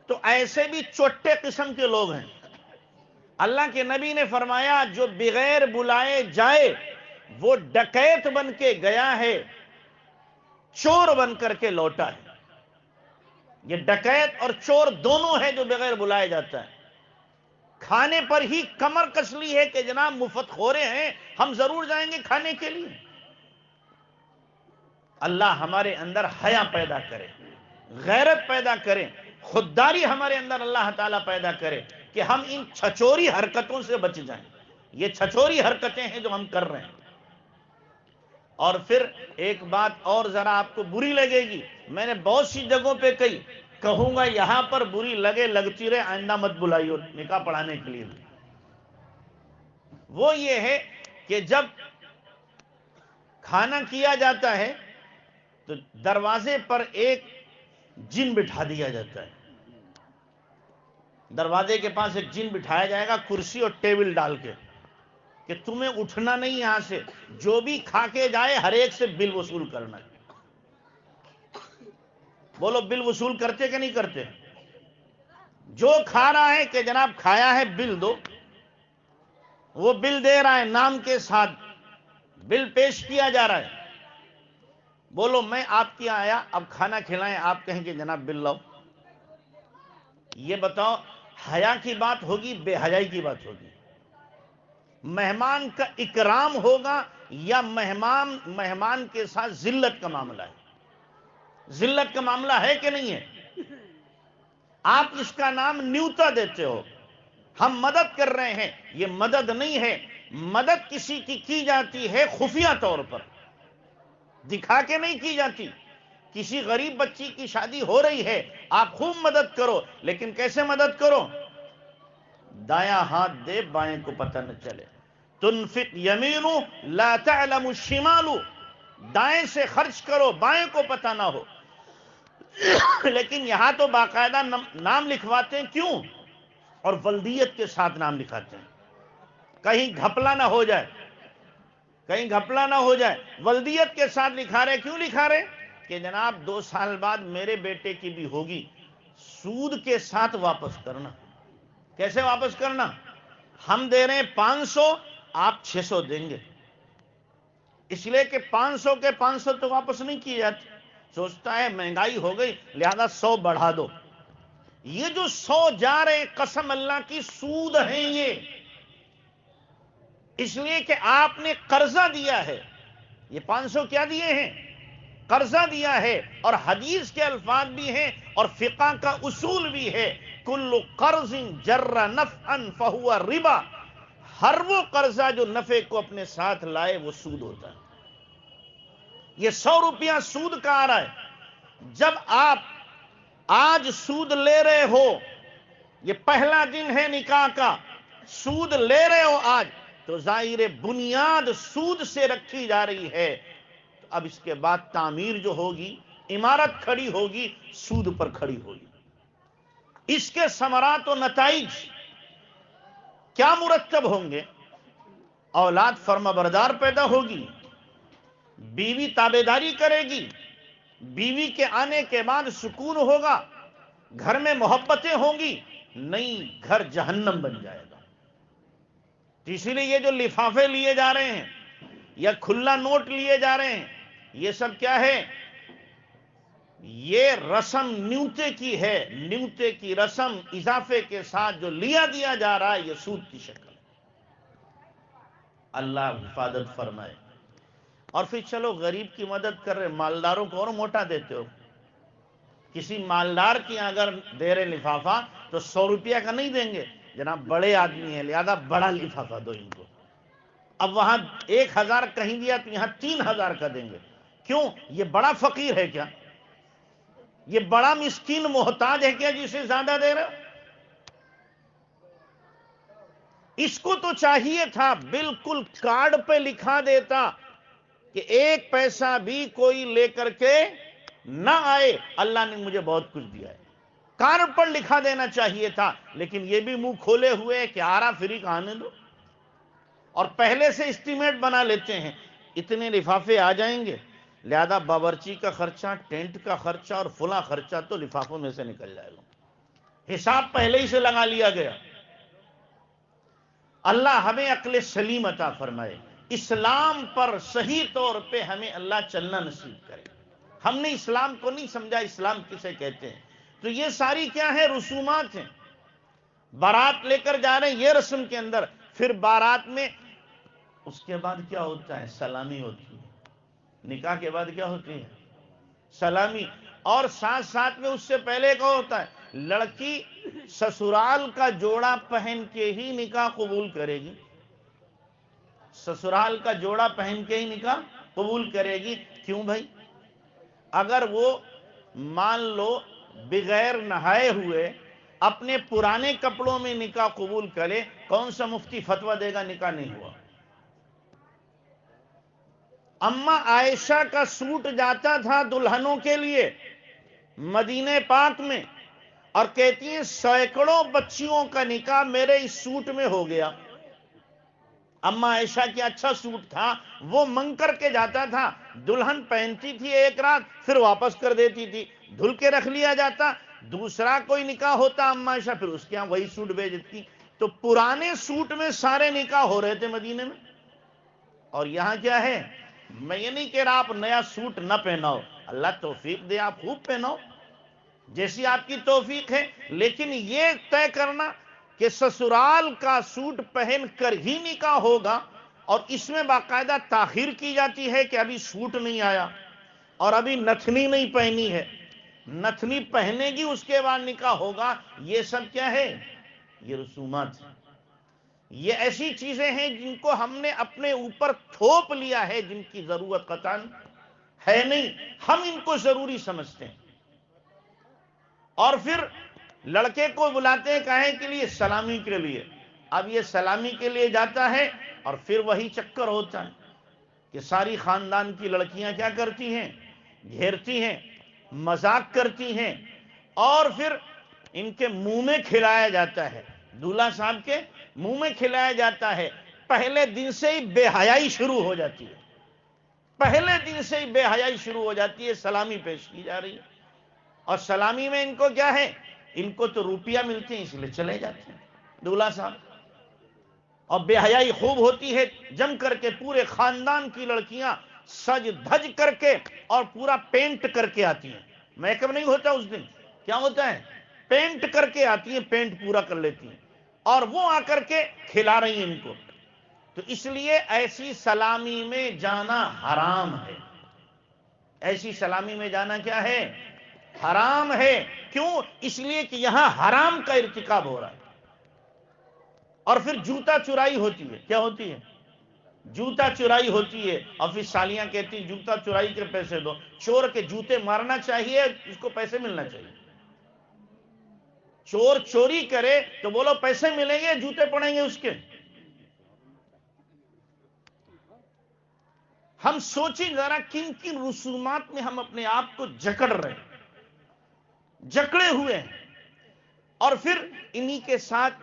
تو ایسے بھی چوٹے قسم کے لوگ ہیں۔ اللہ کے نبی نے فرمایا جو بغیر بلائے جائے وہ ڈکیت بن کے گیا ہے، چور بن کر کے لوٹا ہے۔ یہ ڈکیت اور چور دونوں ہیں جو بغیر بلائے جاتا ہے۔ کھانے پر ہی کمر کس لی ہے کہ جناب مفت خورے ہیں، ہم ضرور جائیں گے کھانے کے لیے۔ اللہ ہمارے اندر حیا پیدا کرے، غیرت پیدا کرے، خودداری ہمارے اندر اللہ تعالیٰ پیدا کرے کہ ہم ان چھچوری حرکتوں سے بچ جائیں۔ یہ چھچوری حرکتیں ہیں جو ہم کر رہے ہیں۔ اور پھر ایک بات اور ذرا آپ کو بری لگے گی، میں نے بہت سی جگہوں پہ کہی، کہوں گا یہاں پر بری لگے، لگتی رہے، آئندہ مت بلائیو نکاح پڑھانے کے لیے۔ وہ یہ ہے کہ جب کھانا کیا جاتا ہے تو دروازے پر ایک جن بٹھا دیا جاتا ہے، دروازے کے پاس ایک جن بٹھایا جائے گا کرسی اور ٹیبل ڈال کے، کہ تمہیں اٹھنا نہیں یہاں سے، جو بھی کھا کے جائے ہر ایک سے بل وصول کرنا ہے۔ بولو بل وصول کرتے کہ نہیں کرتے؟ جو کھا رہا ہے کہ جناب کھایا ہے بل دو، وہ بل دے رہا ہے، نام کے ساتھ بل پیش کیا جا رہا ہے۔ بولو میں آپ کی آیا، اب کھانا کھلائیں، آپ کہیں کہ جناب بل لاؤ، یہ بتاؤ حیا کی بات ہوگی بے حیائی کی بات ہوگی؟ مہمان کا اکرام ہوگا یا مہمان کے ساتھ ذلت کا معاملہ ہے؟ ذلت کا معاملہ ہے کہ نہیں ہے؟ آپ اس کا نام نیوتا دیتے ہو، ہم مدد کر رہے ہیں، یہ مدد نہیں ہے۔ مدد کسی کی جاتی ہے خفیہ طور پر، دکھا کے نہیں کی جاتی۔ کسی غریب بچی کی شادی ہو رہی ہے، آپ خوب مدد کرو، لیکن کیسے مدد کرو؟ دایاں ہاتھ دے بائیں کو پتہ نہ چلے، تنفق یمین لا تعلم الشمال، دائیں سے خرچ کرو بائیں کو پتہ نہ ہو۔ لیکن یہاں تو باقاعدہ نام لکھواتے ہیں، کیوں؟ اور ولدیت کے ساتھ نام لکھاتے ہیں، کہیں گھپلا نہ ہو جائے، کہیں گھپلا نہ ہو جائے، ولدیت کے ساتھ لکھا رہے۔ کیوں لکھا رہے؟ کہ جناب 2 سال بعد میرے بیٹے کی بھی ہوگی، سود کے ساتھ واپس کرنا۔ کیسے واپس کرنا؟ ہم دے رہے ہیں 500، آپ 600 دیں گے، اس لیے کہ 500 کے 500 تو واپس نہیں کیے جاتے، سوچتا ہے مہنگائی ہو گئی لہذا 100 بڑھا دو۔ یہ جو 100 جا رہے قسم اللہ کی سود ہیں یہ، اس لیے کہ آپ نے قرضہ دیا ہے۔ یہ 500 کیا دیے ہیں؟ قرضہ دیا ہے، اور حدیث کے الفاظ بھی ہیں اور فقہ کا اصول بھی ہے، کل قرض جر نفعا فہو ربا، ہر وہ قرضہ جو نفع کو اپنے ساتھ لائے وہ سود ہوتا ہے۔ یہ 100 روپیہ سود کا آ رہا ہے، جب آپ آج سود لے رہے ہو، یہ پہلا دن ہے نکاح کا، سود لے رہے ہو آج، تو ظاہر بنیاد سود سے رکھی جا رہی ہے، تو اب اس کے بعد تعمیر جو ہوگی، عمارت کھڑی ہوگی، سود پر کھڑی ہوگی۔ اس کے ثمرات و نتائج کیا مرتب ہوں گے؟ اولاد فرما بردار پیدا ہوگی، بیوی تابعداری کرے گی، بیوی کے آنے کے بعد سکون ہوگا، گھر میں محبتیں ہوں گی، نہیں گھر جہنم بن جائے گا۔ اسی لیے یہ جو لفافے لیے جا رہے ہیں یا کھلا نوٹ لیے جا رہے ہیں، یہ سب کیا ہے؟ یہ رسم نیوتے کی ہے، نیوتے کی رسم اضافے کے ساتھ جو لیا دیا جا رہا ہے، یہ سود کی شکل ہے۔ اللہ حفاظت فرمائے۔ اور پھر چلو غریب کی مدد کر رہے، مالداروں کو اور موٹا دیتے ہو۔ کسی مالدار کی اگر دے رہے لفافہ تو 100 روپیہ کا نہیں دیں گے، جناب بڑے آدمی ہیں لہذا بڑا لفافہ دو ان کو۔ اب وہاں 1000 کہیں دیا تو یہاں 3000 کا دیں گے۔ کیوں؟ یہ بڑا فقیر ہے کیا؟ یہ بڑا مسکین محتاج ہے کیا جسے زیادہ دے رہے ہو؟ اس کو تو چاہیے تھا بالکل کارڈ پہ لکھا دیتا کہ 1 پیسہ بھی کوئی لے کر کے نہ آئے، اللہ نے مجھے بہت کچھ دیا ہے، کارڈ پر لکھا دینا چاہیے تھا۔ لیکن یہ بھی منہ کھولے ہوئے کہ آرا فری کا آنے دو، اور پہلے سے اسٹیمیٹ بنا لیتے ہیں اتنے لفافے آ جائیں گے، لہذا باورچی کا خرچہ، ٹینٹ کا خرچہ اور فلاں خرچہ تو لفافوں میں سے نکل جائے گا، حساب پہلے ہی سے لگا لیا گیا۔ اللہ ہمیں عقل سلیم عطا فرمائے، اسلام پر صحیح طور پہ ہمیں اللہ چلنا نصیب کرے۔ ہم نے اسلام کو نہیں سمجھا اسلام کسے کہتے ہیں، تو یہ ساری کیا ہے؟ رسومات ہیں۔ بارات لے کر جا رہے ہیں یہ رسم کے اندر، پھر بارات میں اس کے بعد کیا ہوتا ہے؟ سلامی ہوتی ہے۔ نکاح کے بعد کیا ہوتی ہے؟ سلامی۔ اور ساتھ ساتھ میں اس سے پہلے کیا ہوتا ہے؟ لڑکی سسرال کا جوڑا پہن کے ہی نکاح قبول کرے گی، سسرال کا جوڑا پہن کے ہی نکاح قبول کرے گی۔ کیوں بھائی؟ اگر وہ مان لو بغیر نہائے ہوئے اپنے پرانے کپڑوں میں نکاح قبول کرے، کون سا مفتی فتویٰ دے گا نکاح نہیں ہوا؟ اماں عائشہ کا سوٹ جاتا تھا دلہنوں کے لیے مدینہ پاک میں، اور کہتی ہیں سینکڑوں بچیوں کا نکاح میرے اس سوٹ میں ہو گیا۔ اماں عائشہ کی اچھا سوٹ تھا، وہ منگ کر کے جاتا تھا، دلہن پہنتی تھی 1 رات پھر واپس کر دیتی تھی، دھل کے رکھ لیا جاتا، دوسرا کوئی نکاح ہوتا اماں عائشہ پھر اس کے ہاں وہی سوٹ بھیجتی۔ تو پرانے سوٹ میں سارے نکاح ہو رہے تھے مدینے میں۔ اور یہاں کیا ہے؟ میں یہ نہیں کہہ رہا آپ نیا سوٹ نہ پہناؤ، اللہ توفیق دے آپ خوب پہناؤ جیسی آپ کی توفیق ہے، لیکن یہ طے کرنا کہ سسرال کا سوٹ پہن کر ہی نکاح ہوگا، اور اس میں باقاعدہ تاخیر کی جاتی ہے کہ ابھی سوٹ نہیں آیا اور ابھی نتھنی نہیں پہنی ہے، نتھنی پہنے گی اس کے بعد نکاح ہوگا، یہ سب کیا ہے؟ یہ رسومات ہیں۔ یہ ایسی چیزیں ہیں جن کو ہم نے اپنے اوپر تھوپ لیا ہے، جن کی ضرورت قطعاً ہے نہیں، ہم ان کو ضروری سمجھتے ہیں۔ اور پھر لڑکے کو بلاتے ہیں کاہے کے لیے؟ سلامی کے لیے۔ اب یہ سلامی کے لیے جاتا ہے اور پھر وہی چکر ہوتا ہے کہ ساری خاندان کی لڑکیاں کیا کرتی ہیں؟ گھیرتی ہیں، مذاق کرتی ہیں، اور پھر ان کے منہ میں کھلایا جاتا ہے، دولہا صاحب کے منہ میں کھلایا جاتا ہے۔ پہلے دن سے ہی بے حیائی شروع ہو جاتی ہے، پہلے دن سے ہی بے حیائی شروع ہو جاتی ہے، سلامی پیش کی جا رہی ہے، اور سلامی میں ان کو کیا ہے؟ ان کو تو روپیہ ملتے ہیں اس لیے چلے جاتے ہیں دولہا صاحب، اور بے حیائی خوب ہوتی ہے، جم کر کے پورے خاندان کی لڑکیاں سج دھج کر کے اور پورا پینٹ کر کے آتی ہیں، میک اپ نہیں ہوتا اس دن، کیا ہوتا ہے؟ پینٹ کر کے آتی ہیں، پینٹ پورا کر لیتی ہیں، اور وہ آ کر کے کھلا رہی ہیں ان کو۔ تو اس لیے ایسی سلامی میں جانا حرام ہے، ایسی سلامی میں جانا کیا ہے؟ حرام ہے۔ کیوں؟ اس لیے کہ یہاں حرام کا ارتکاب ہو رہا ہے۔ اور پھر جوتا چرائی ہوتی ہے، کیا ہوتی ہے؟ جوتا چرائی ہوتی ہے، اور پھر سالیاں کہتی ہیں جوتا چرائی کے پیسے دو، چور کے جوتے مارنا چاہیے، اس کو پیسے ملنا چاہیے۔ چور چوری کرے تو بولو پیسے ملیں گے، جوتے پڑیں گے اس کے۔ ہم سوچیں ذرا کن کن رسومات میں ہم اپنے آپ کو جکڑ رہے ہیں، جکڑے ہوئے ہیں، اور پھر انہی کے ساتھ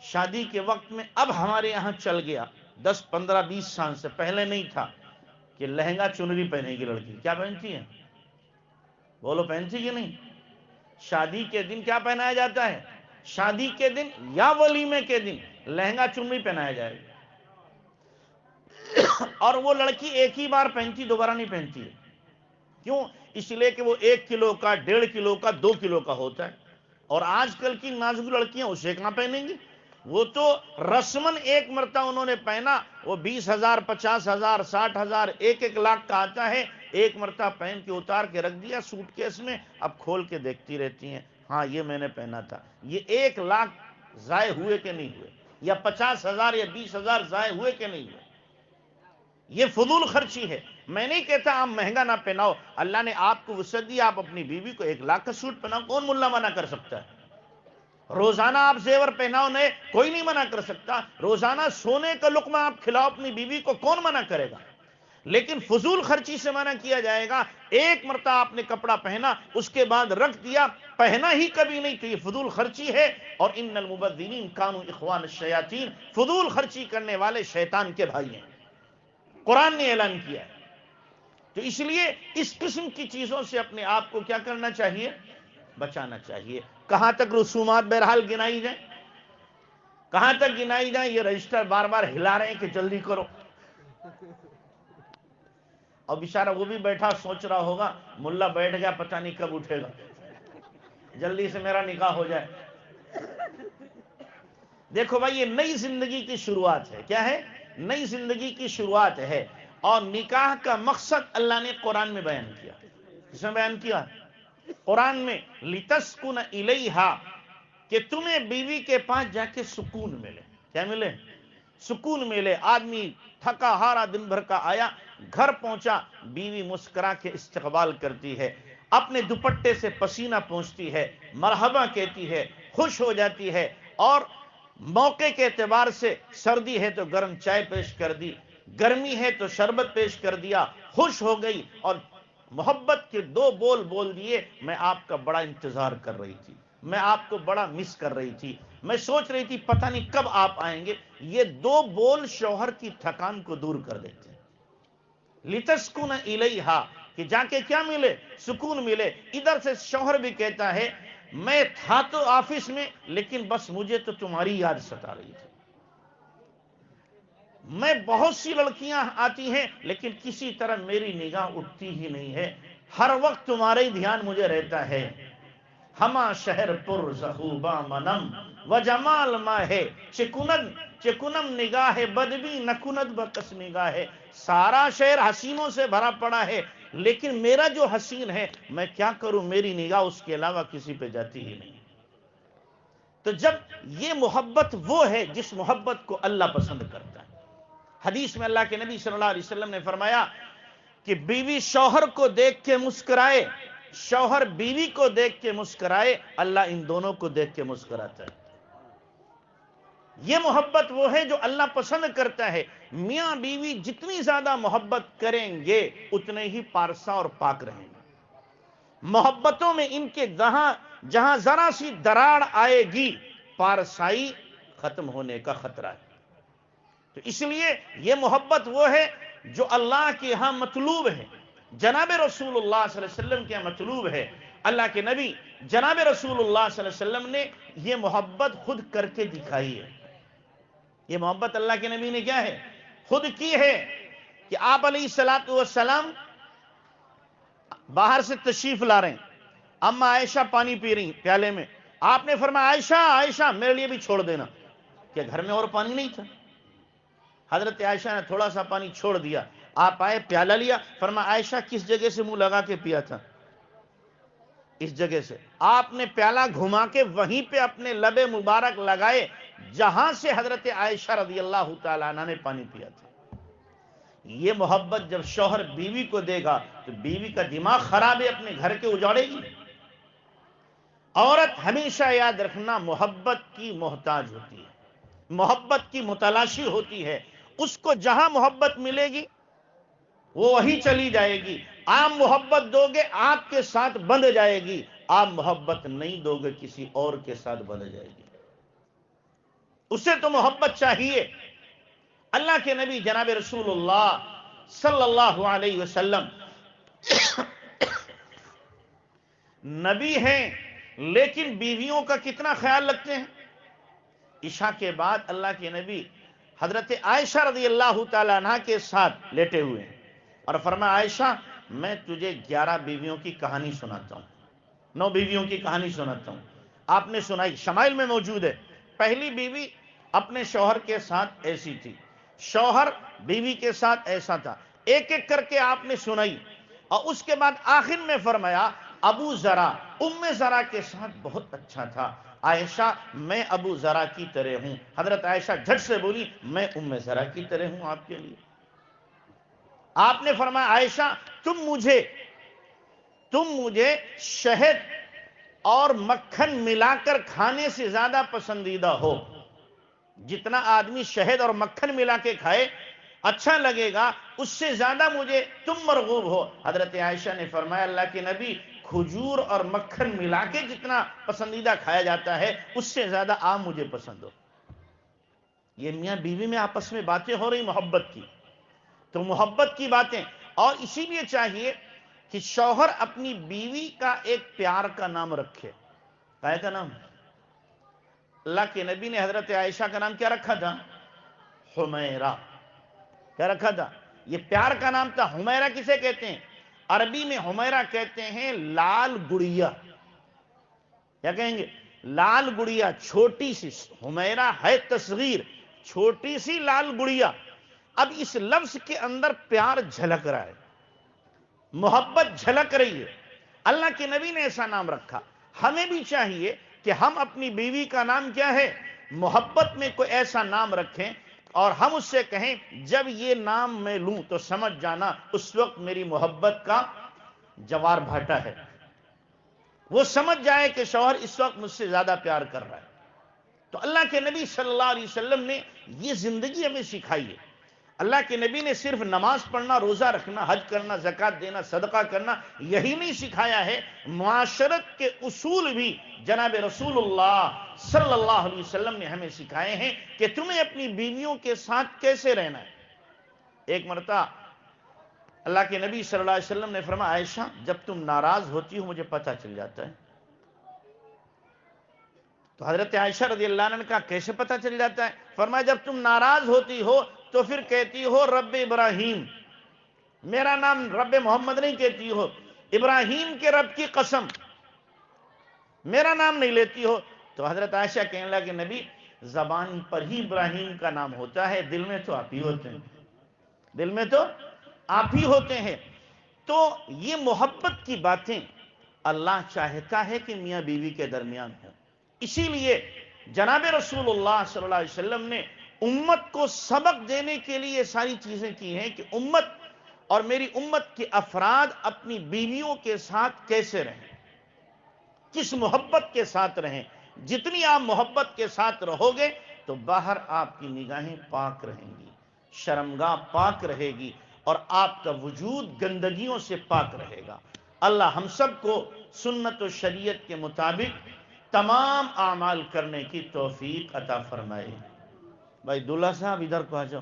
شادی کے وقت میں اب ہمارے یہاں چل گیا 10 15 20 سال سے پہلے نہیں تھا کہ لہنگا چنری پہنے گی لڑکی. کیا پہنتی ہے؟ بولو پہنتی کہ نہیں؟ شادی کے دن کیا پہنایا جاتا ہے؟ شادی کے دن یا ولیمے کے دن لہنگا چنری پہنایا جائے گا، اور وہ لڑکی ایک ہی بار پہنتی، دوبارہ نہیں پہنتی ہے. کیوں؟ اس لیے کہ وہ 1 کلو کا، 1.5 کلو کا، 2 کلو کا ہوتا ہے، اور آج کل کی نازک لڑکیاں اسے کہاں پہنیں گی؟ وہ تو رسمن ایک مرتبہ انہوں نے پہنا، وہ 20,000 50,000 60,000 1 لاکھ کا آتا ہے، ایک مرتبہ پہن کے اتار کے رکھ دیا سوٹ کیس میں، اب کھول کے دیکھتی رہتی ہیں، ہاں یہ میں نے پہنا تھا. یہ 1 لاکھ ضائع ہوئے کہ نہیں ہوئے؟ یا 50,000 یا 20,000 ضائع ہوئے کہ نہیں ہوئے؟ یہ فضول خرچی ہے. میں نہیں کہتا آپ مہنگا نہ پہناؤ، اللہ نے آپ کو وسعت دی، آپ اپنی بیوی کو 1 لاکھ کا سوٹ پہناؤ، کون ملا منع کر سکتا ہے؟ روزانہ آپ زیور پہناؤ نئے، کوئی نہیں منع کر سکتا. روزانہ سونے کا لقمہ آپ کھلاؤ اپنی بیوی کو، کون منع کرے گا؟ لیکن فضول خرچی سے منع کیا جائے گا. ایک مرتبہ آپ نے کپڑا پہنا، اس کے بعد رکھ دیا، پہنا ہی کبھی نہیں، تو یہ فضول خرچی ہے. اور ان المبذرین کانوا اخوان الشیاطین، فضول خرچی کرنے والے شیطان کے بھائی ہیں، قرآن نے اعلان کیا ہے. تو اس لیے اس قسم کی چیزوں سے اپنے آپ کو کیا کرنا چاہیے؟ بچانا چاہیے. کہاں تک رسومات بہرحال گنائی جائیں؟ کہاں تک گنائی جائیں؟ یہ رجسٹر بار بار ہلا رہے ہیں کہ جلدی کرو، اور بیچارہ وہ بھی بیٹھا سوچ رہا ہوگا ملا بیٹھ گیا پتہ نہیں کب اٹھے گا، جلدی سے میرا نکاح ہو جائے. دیکھو بھائی، یہ نئی زندگی کی شروعات ہے. کیا ہے؟ نئی زندگی کی شروعات ہے، اور نکاح کا مقصد اللہ نے قرآن میں بیان کیا. کس میں بیان کیا؟ قرآن میں. لِتَسْكُنَ إِلَيْهَا، کہ تمہیں بیوی کے پاس جا کے سکون ملے. کیا ملے؟ سکون ملے. آدمی تھکا ہارا دن بھر کا آیا، گھر پہنچا، بیوی مسکرا کے استقبال کرتی ہے، اپنے دوپٹے سے پسینہ پہنچتی ہے، مرحبا کہتی ہے، خوش ہو جاتی ہے، اور موقع کے اعتبار سے سردی ہے تو گرم چائے پیش کر دی، گرمی ہے تو شربت پیش کر دیا، خوش ہو گئی، اور محبت کے 2 بول بول دیے. میں آپ کا بڑا انتظار کر رہی تھی، میں آپ کو بڑا مس کر رہی تھی، میں سوچ رہی تھی پتہ نہیں کب آپ آئیں گے. یہ 2 بول شوہر کی تھکان کو دور کر دیتے ہیں. لِتَسْكُنَ إِلَيْهَا، کہ جا کے کیا ملے؟ سکون ملے. ادھر سے شوہر بھی کہتا ہے میں تھا تو آفس میں، لیکن بس مجھے تو تمہاری یاد ستا رہی تھی. میں بہت سی لڑکیاں آتی ہیں لیکن کسی طرح میری نگاہ اٹھتی ہی نہیں ہے، ہر وقت تمہارا ہی دھیان مجھے رہتا ہے. ہما شہر پر زخوبا منم و جمال ما ہے، چکنم نگاہ بدبی نکند بکس نگاہ ہے. سارا شہر حسینوں سے بھرا پڑا ہے، لیکن میرا جو حسین ہے میں کیا کروں، میری نگاہ اس کے علاوہ کسی پہ جاتی ہی نہیں. تو جب یہ محبت وہ ہے جس محبت کو اللہ پسند کرتا ہے. حدیث میں اللہ کے نبی صلی اللہ علیہ وسلم نے فرمایا کہ بیوی شوہر کو دیکھ کے مسکرائے، شوہر بیوی کو دیکھ کے مسکرائے، اللہ ان دونوں کو دیکھ کے مسکراتا ہے. یہ محبت وہ ہے جو اللہ پسند کرتا ہے. میاں بیوی جتنی زیادہ محبت کریں گے اتنے ہی پارسا اور پاک رہیں گے. محبتوں میں ان کے جہاں ذرا سی دراڑ آئے گی، پارسائی ختم ہونے کا خطرہ ہے. تو اس لیے یہ محبت وہ ہے جو اللہ کے ہاں مطلوب ہے، جناب رسول اللہ صلی اللہ علیہ وسلم کے یہاں مطلوب ہے. اللہ کے نبی جناب رسول اللہ صلی اللہ علیہ وسلم نے یہ محبت خود کر کے دکھائی ہے. یہ محبت اللہ کے نبی نے کیا ہے؟ خود کی ہے. کہ آپ علیہ الصلوۃ والسلام باہر سے تشریف لا رہے ہیں، اما عائشہ پانی پی رہی پیالے میں، آپ نے فرمایا عائشہ عائشہ میرے لیے بھی چھوڑ دینا. کہ گھر میں اور پانی نہیں تھا. حضرت عائشہ نے تھوڑا سا پانی چھوڑ دیا، آپ آئے پیالہ لیا، فرمایا عائشہ کس جگہ سے منہ لگا کے پیا تھا؟ اس جگہ سے. آپ نے پیالہ گھما کے وہیں پہ اپنے لب مبارک لگائے جہاں سے حضرت عائشہ رضی اللہ تعالیٰ عنہ نے پانی پیا تھا. یہ محبت جب شوہر بیوی کو دے گا تو بیوی کا دماغ خراب ہے، اپنے گھر کے اجاڑے گی. عورت ہمیشہ یاد رکھنا محبت کی محتاج ہوتی ہے، محبت کی متلاشی ہوتی ہے. اس کو جہاں محبت ملے گی وہ وہی چلی جائے گی. آپ محبت دو گے آپ کے ساتھ بندھ جائے گی، آپ محبت نہیں دو گے کسی اور کے ساتھ بندھ جائے گی. اسے تو محبت چاہیے. اللہ کے نبی جناب رسول اللہ صلی اللہ علیہ وسلم نبی ہیں لیکن بیویوں کا کتنا خیال رکھتے ہیں. عشاء کے بعد اللہ کے نبی حضرت عائشہ رضی اللہ تعالیٰ عنہ کے ساتھ لیٹے ہوئے ہیں اور فرمایا عائشہ میں تجھے 11 بیویوں کی کہانی سناتا ہوں، 9 بیویوں کی کہانی سناتا ہوں. آپ نے سنائی، شمائل میں موجود ہے. پہلی بیوی اپنے شوہر کے ساتھ ایسی تھی، شوہر بیوی کے ساتھ ایسا تھا، ایک ایک کر کے آپ نے سنائی. اور اس کے بعد آخر میں فرمایا ابو ذرا ام ذرا کے ساتھ بہت اچھا تھا، عائشہ میں ابو ذرا کی طرح ہوں. حضرت عائشہ جھٹ سے بولی میں ام ذرا کی طرح ہوں آپ کے لیے. آپ نے فرمایا عائشہ تم مجھے شہد اور مکھن ملا کر کھانے سے زیادہ پسندیدہ ہو. جتنا آدمی شہد اور مکھن ملا کے کھائے اچھا لگے گا اس سے زیادہ مجھے تم مرغوب ہو. حضرت عائشہ نے فرمایا اللہ کے نبی کھجور اور مکھن ملا کے جتنا پسندیدہ کھایا جاتا ہے اس سے زیادہ آپ مجھے پسند ہو. یہ میاں بیوی میں آپس میں باتیں ہو رہی محبت کی، تو محبت کی باتیں. اور اسی لیے چاہیے کہ شوہر اپنی بیوی کا ایک پیار کا نام رکھے. کائے کا نام؟ اللہ کے نبی نے حضرت عائشہ کا نام کیا رکھا تھا؟ حمیرہ. کیا رکھا تھا؟ یہ پیار کا نام تھا. حمیرہ کسے کہتے ہیں؟ عربی میں حمیرہ کہتے ہیں لال گڑیا. کیا کہیں گے؟ لال گڑیا، چھوٹی سی. حمیرہ ہے تصغیر، چھوٹی سی لال گڑیا. اب اس لفظ کے اندر پیار جھلک رہا ہے، محبت جھلک رہی ہے. اللہ کے نبی نے ایسا نام رکھا. ہمیں بھی چاہیے کہ ہم اپنی بیوی کا نام کیا ہے، محبت میں کوئی ایسا نام رکھیں اور ہم اس سے کہیں جب یہ نام میں لوں تو سمجھ جانا اس وقت میری محبت کا جوار بھاٹا ہے. وہ سمجھ جائے کہ شوہر اس وقت مجھ سے زیادہ پیار کر رہا ہے. تو اللہ کے نبی صلی اللہ علیہ وسلم نے یہ زندگی ہمیں سکھائی ہے. اللہ کے نبی نے صرف نماز پڑھنا، روزہ رکھنا، حج کرنا، زکوٰۃ دینا، صدقہ کرنا یہی نہیں سکھایا ہے، معاشرت کے اصول بھی جناب رسول اللہ صلی اللہ علیہ وسلم نے ہمیں سکھائے ہیں کہ تمہیں اپنی بیویوں کے ساتھ کیسے رہنا ہے. ایک مرتبہ اللہ کے نبی صلی اللہ علیہ وسلم نے فرمایا عائشہ جب تم ناراض ہوتی ہو مجھے پتہ چل جاتا ہے. تو حضرت عائشہ رضی اللہ عنہ کا کیسے پتہ چل جاتا ہے؟ فرمایا جب تم ناراض ہوتی ہو تو پھر کہتی ہو رب ابراہیم، میرا نام رب محمد نہیں کہتی ہو، ابراہیم کے رب کی قسم میرا نام نہیں لیتی ہو. تو حضرت عائشہ کہنے لگا کہ نبی زبان پر ہی ابراہیم کا نام ہوتا ہے، دل میں تو آپ ہی ہوتے ہیں، دل میں تو آپ ہی ہوتے ہیں. تو یہ محبت کی باتیں اللہ چاہتا ہے کہ میاں بیوی کے درمیان ہوں. اسی لیے جناب رسول اللہ صلی اللہ علیہ وسلم نے امت کو سبق دینے کے لیے ساری چیزیں کی ہیں کہ امت اور میری امت کے افراد اپنی بیویوں کے ساتھ کیسے رہیں، کس محبت کے ساتھ رہیں. جتنی آپ محبت کے ساتھ رہو گے تو باہر آپ کی نگاہیں پاک رہیں گی، شرمگاہ پاک رہے گی اور آپ کا وجود گندگیوں سے پاک رہے گا. اللہ ہم سب کو سنت و شریعت کے مطابق تمام اعمال کرنے کی توفیق عطا فرمائے. بھائی دلہا صاحب ادھر کو آ جاؤ،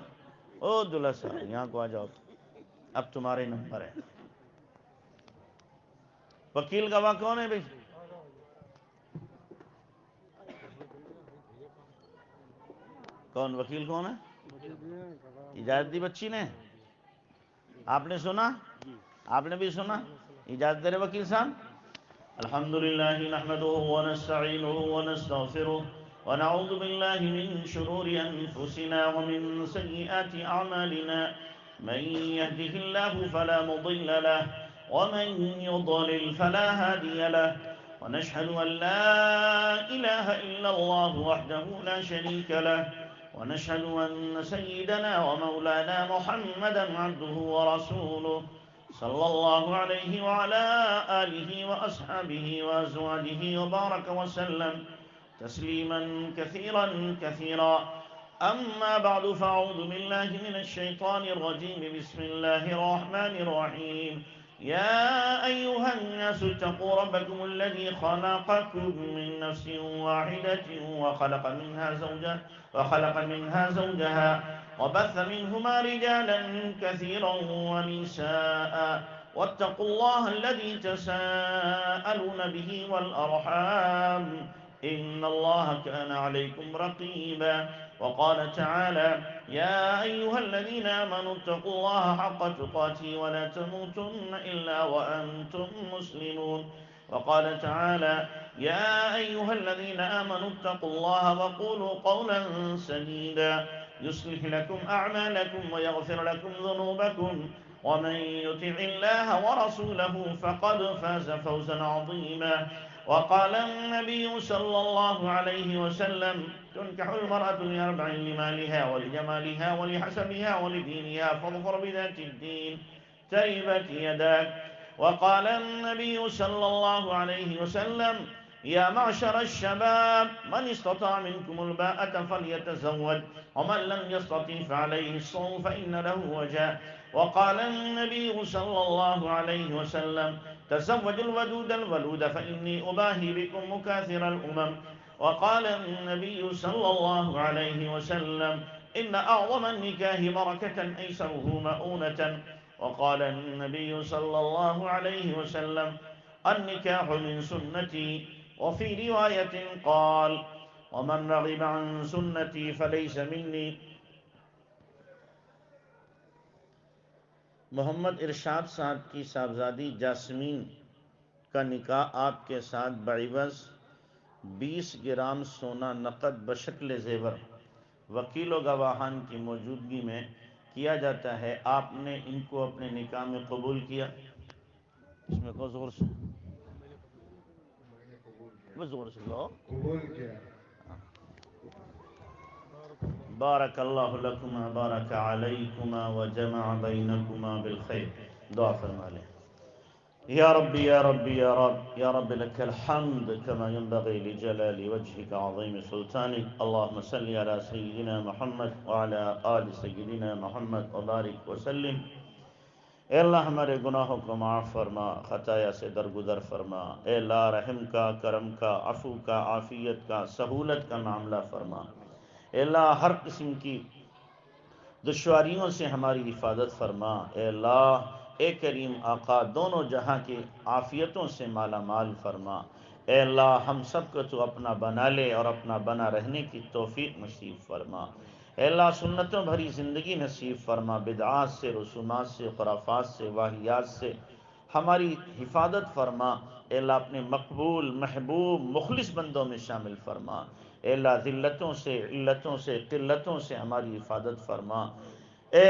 او دلہا صاحب یہاں کو آ جاؤ، اب تمہارے نمبر ہے. وکیل گواہ کون ہے بھائی؟ کون وکیل کون ہے؟ اجازت دی بچی نے؟ آپ نے سنا؟ آپ نے بھی سنا؟ اجازت دے رہے وکیل صاحب؟ الحمدللہ نحمده ونستعینه ونستغفره ونعوذ باللہ من شرور انفسنا ومن سیئات اعمالنا من يهده الله فلا مضل له ومن يضلل فلا هادي له ونشهد أن لا إله إلا الله وحده لا شريك له ونشهد أن سيدنا ومولانا محمدا عبده ورسوله صلى الله عليه وعلى آله وأصحابه وأزواجه وبارك وسلم تسليما كثيرا كثيرا. أما بعد فأعوذ بالله من الشيطان الرجيم. بسم الله الرحمن الرحيم. يا أيها الناس اتقوا ربكم الذي خلقكم من نفس واحدة وخلق منها زوجها وبث منهما رجالا كثيرا ونساء واتقوا الله الذي تساءلون به والأرحام إن الله كان عليكم رقيبا. وقال تعالى يا أيها الذين آمنوا اتقوا الله حق تقاته ولا تموتن إلا وأنتم مسلمون. وقال تعالى يا أيها الذين آمنوا اتقوا الله وقولوا قولا سديدا يصلح لكم أعمالكم ويغفر لكم ذنوبكم ومن يطع الله ورسوله فقد فاز فوزا عظيما. وقال النبي صلى الله عليه وسلم تنكح المرأة لأربع: لمالها ولجمالها ولحسبها ولدينها فاظفر بذات الدين تربت يداك. وقال النبي صلى الله عليه وسلم يا معشر الشباب من استطاع منكم الباءة فليتزوج ومن لم يستطع فعليه الصوم فإن له وجاء. وقال النبي صلى الله عليه وسلم تزوجوا الودود الولود فإني أباهي بكم مكاثر الأمم. وقال النبي صلى الله عليه وسلم إن أعظم النكاح بركة أيسره مؤونة. وقال النبي صلى الله عليه وسلم النكاح من سنتي. وفي رواية قال ومن رغب عن سنتي فليس مني. محمد ارشاد صاحب کی صاحبزادی جاسمین کا نکاح آپ کے ساتھ بعوض 20 گرام سونا نقد بشکل زیور وکیل و گواہان کی موجودگی میں کیا جاتا ہے. آپ نے ان کو اپنے نکاح میں قبول کیا؟ اس میں کو زور سے قبول کیا. بارک اللہ لکما بارک علیکما وجمع بینکما بالخیر. دعا فرما لیں. یا ربی یا ربی یا رب یا رب لك الحمد كما ينبغي لجلال وجهك عظيم سلطانك. اللهم صل على سيدنا محمد وعلى آل سيدنا محمد وبارك وسلم. اے اللہ ہمارے گناہوں کو معاف فرما، خطایا سے درگزر فرما. اے اللہ رحم کا، کرم کا، عفو کا، عافیت کا، سہولت کا معاملہ فرما. اے اللہ ہر قسم کی دشواریوں سے ہماری حفاظت فرما. اے اللہ اے کریم آقا دونوں جہاں کی عافیتوں سے مالا مال فرما. اے اللہ ہم سب کو تو اپنا بنا لے اور اپنا بنا رہنے کی توفیق نصیب فرما. اے اللہ سنتوں بھری زندگی نصیب فرما. بدعات سے، رسومات سے، خرافات سے، واہیات سے ہماری حفاظت فرما. اے اللہ اپنے مقبول محبوب مخلص بندوں میں شامل فرما. اے اللہ ذلتوں سے، علتوں سے، قلتوں سے ہماری حفاظت فرما. اے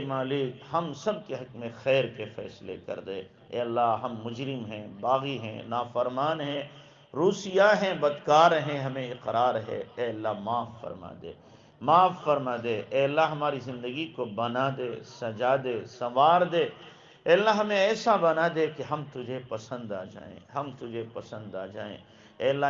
مالک ہم سب کے حق میں خیر کے فیصلے کر دے. اے اللہ ہم مجرم ہیں، باغی ہیں، نافرمان ہیں، روسیہ ہیں، بدکار ہیں، ہمیں اقرار ہے. اے اللہ معاف فرما دے. اے اللہ ہماری زندگی کو بنا دے، سجا دے، سنوار دے. اے اللہ ہمیں ایسا بنا دے کہ ہم تجھے پسند آ جائیں. اے اللہ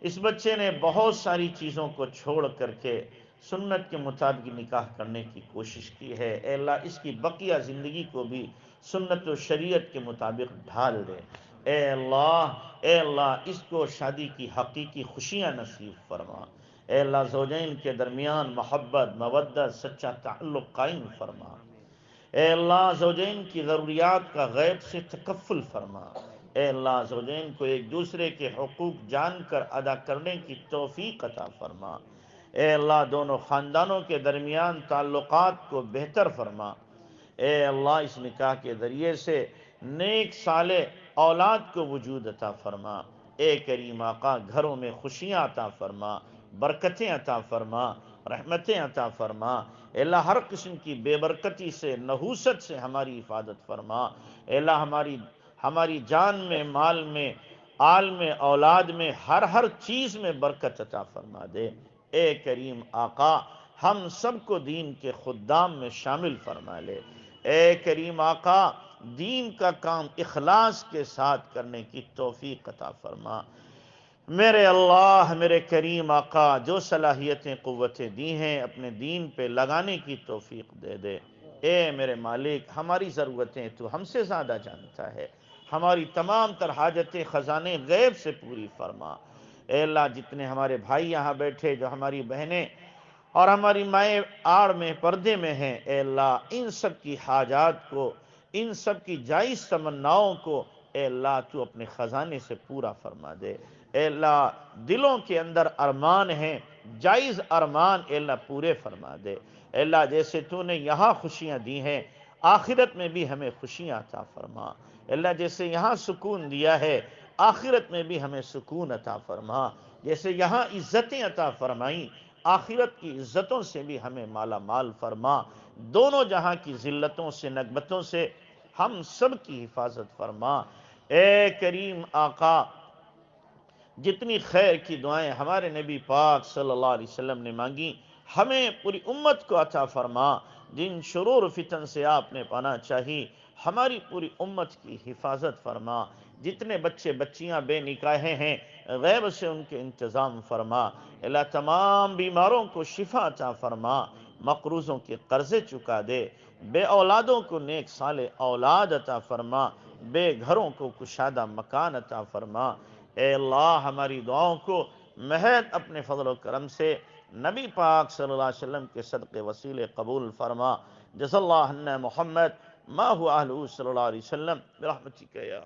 اس بچے نے بہت ساری چیزوں کو چھوڑ کر کے سنت کے مطابق نکاح کرنے کی کوشش کی ہے. اے اللہ اس کی بقیہ زندگی کو بھی سنت و شریعت کے مطابق ڈھال دے. اے اللہ اس کو شادی کی حقیقی خوشیاں نصیب فرما. اے اللہ زوجین کے درمیان محبت، مودت، سچا تعلق قائم فرما. اے اللہ زوجین کی ضروریات کا غیب سے تکفل فرما. اے اللہ زوجین کو ایک دوسرے کے حقوق جان کر ادا کرنے کی توفیق عطا فرما. اے اللہ دونوں خاندانوں کے درمیان تعلقات کو بہتر فرما. اے اللہ اس نکاح کے ذریعے سے نیک صالح اولاد کو وجود عطا فرما. اے کریم آقا گھروں میں خوشیاں عطا فرما، برکتیں عطا فرما، رحمتیں عطا فرما. اے اللہ ہر قسم کی بے برکتی سے، نحوست سے ہماری حفاظت فرما. اے اللہ ہماری جان میں، مال میں، آل میں، اولاد میں، ہر چیز میں برکت عطا فرما دے. اے کریم آقا ہم سب کو دین کے خدام میں شامل فرما لے. اے کریم آقا دین کا کام اخلاص کے ساتھ کرنے کی توفیق عطا فرما. میرے اللہ، میرے کریم آقا، جو صلاحیتیں قوتیں دی ہیں اپنے دین پہ لگانے کی توفیق دے دے۔ اے میرے مالک، ہماری ضرورتیں تو ہم سے زیادہ جانتا ہے، ہماری تمام تر حاجتیں خزانے غیب سے پوری فرما۔ اے اللہ، جتنے ہمارے بھائی یہاں بیٹھے، جو ہماری بہنیں اور ہماری مائیں آڑ میں پردے میں ہیں، اے اللہ ان سب کی حاجات کو، ان سب کی جائز تمناؤں کو اے اللہ تو اپنے خزانے سے پورا فرما دے۔ اے اللہ دلوں کے اندر ارمان ہیں، جائز ارمان اے اللہ پورے فرما دے۔ اے اللہ جیسے تو نے یہاں خوشیاں دی ہیں، آخرت میں بھی ہمیں خوشیاں عطا فرما۔ اے اللہ جیسے یہاں سکون دیا ہے، آخرت میں بھی ہمیں سکون عطا فرما۔ جیسے یہاں عزتیں عطا فرمائیں، آخرت کی عزتوں سے بھی ہمیں مالا مال فرما۔ دونوں جہاں کی ذلتوں سے، نکبتوں سے ہم سب کی حفاظت فرما۔ اے کریم آقا، جتنی خیر کی دعائیں ہمارے نبی پاک صلی اللہ علیہ وسلم نے مانگی، ہمیں پوری امت کو عطا فرما۔ جن شرور فتن سے آپ نے پناہ چاہی، ہماری پوری امت کی حفاظت فرما۔ جتنے بچے بچیاں بے نکاحیں ہیں، غیب سے ان کے انتظام فرما۔ اللہ تمام بیماروں کو شفا عطا فرما، مقروضوں کے قرضے چکا دے، بے اولادوں کو نیک صالح اولاد عطا فرما، بے گھروں کو کشادہ مکان عطا فرما۔ اے اللہ ہماری دعاؤں کو محض اپنے فضل و کرم سے نبی پاک صلی اللہ علیہ وسلم کے صدقے وسیلے قبول فرما۔ جزا اللہ عنا محمد ما هو اہلہ صلی اللہ علیہ وسلم برحمتک یا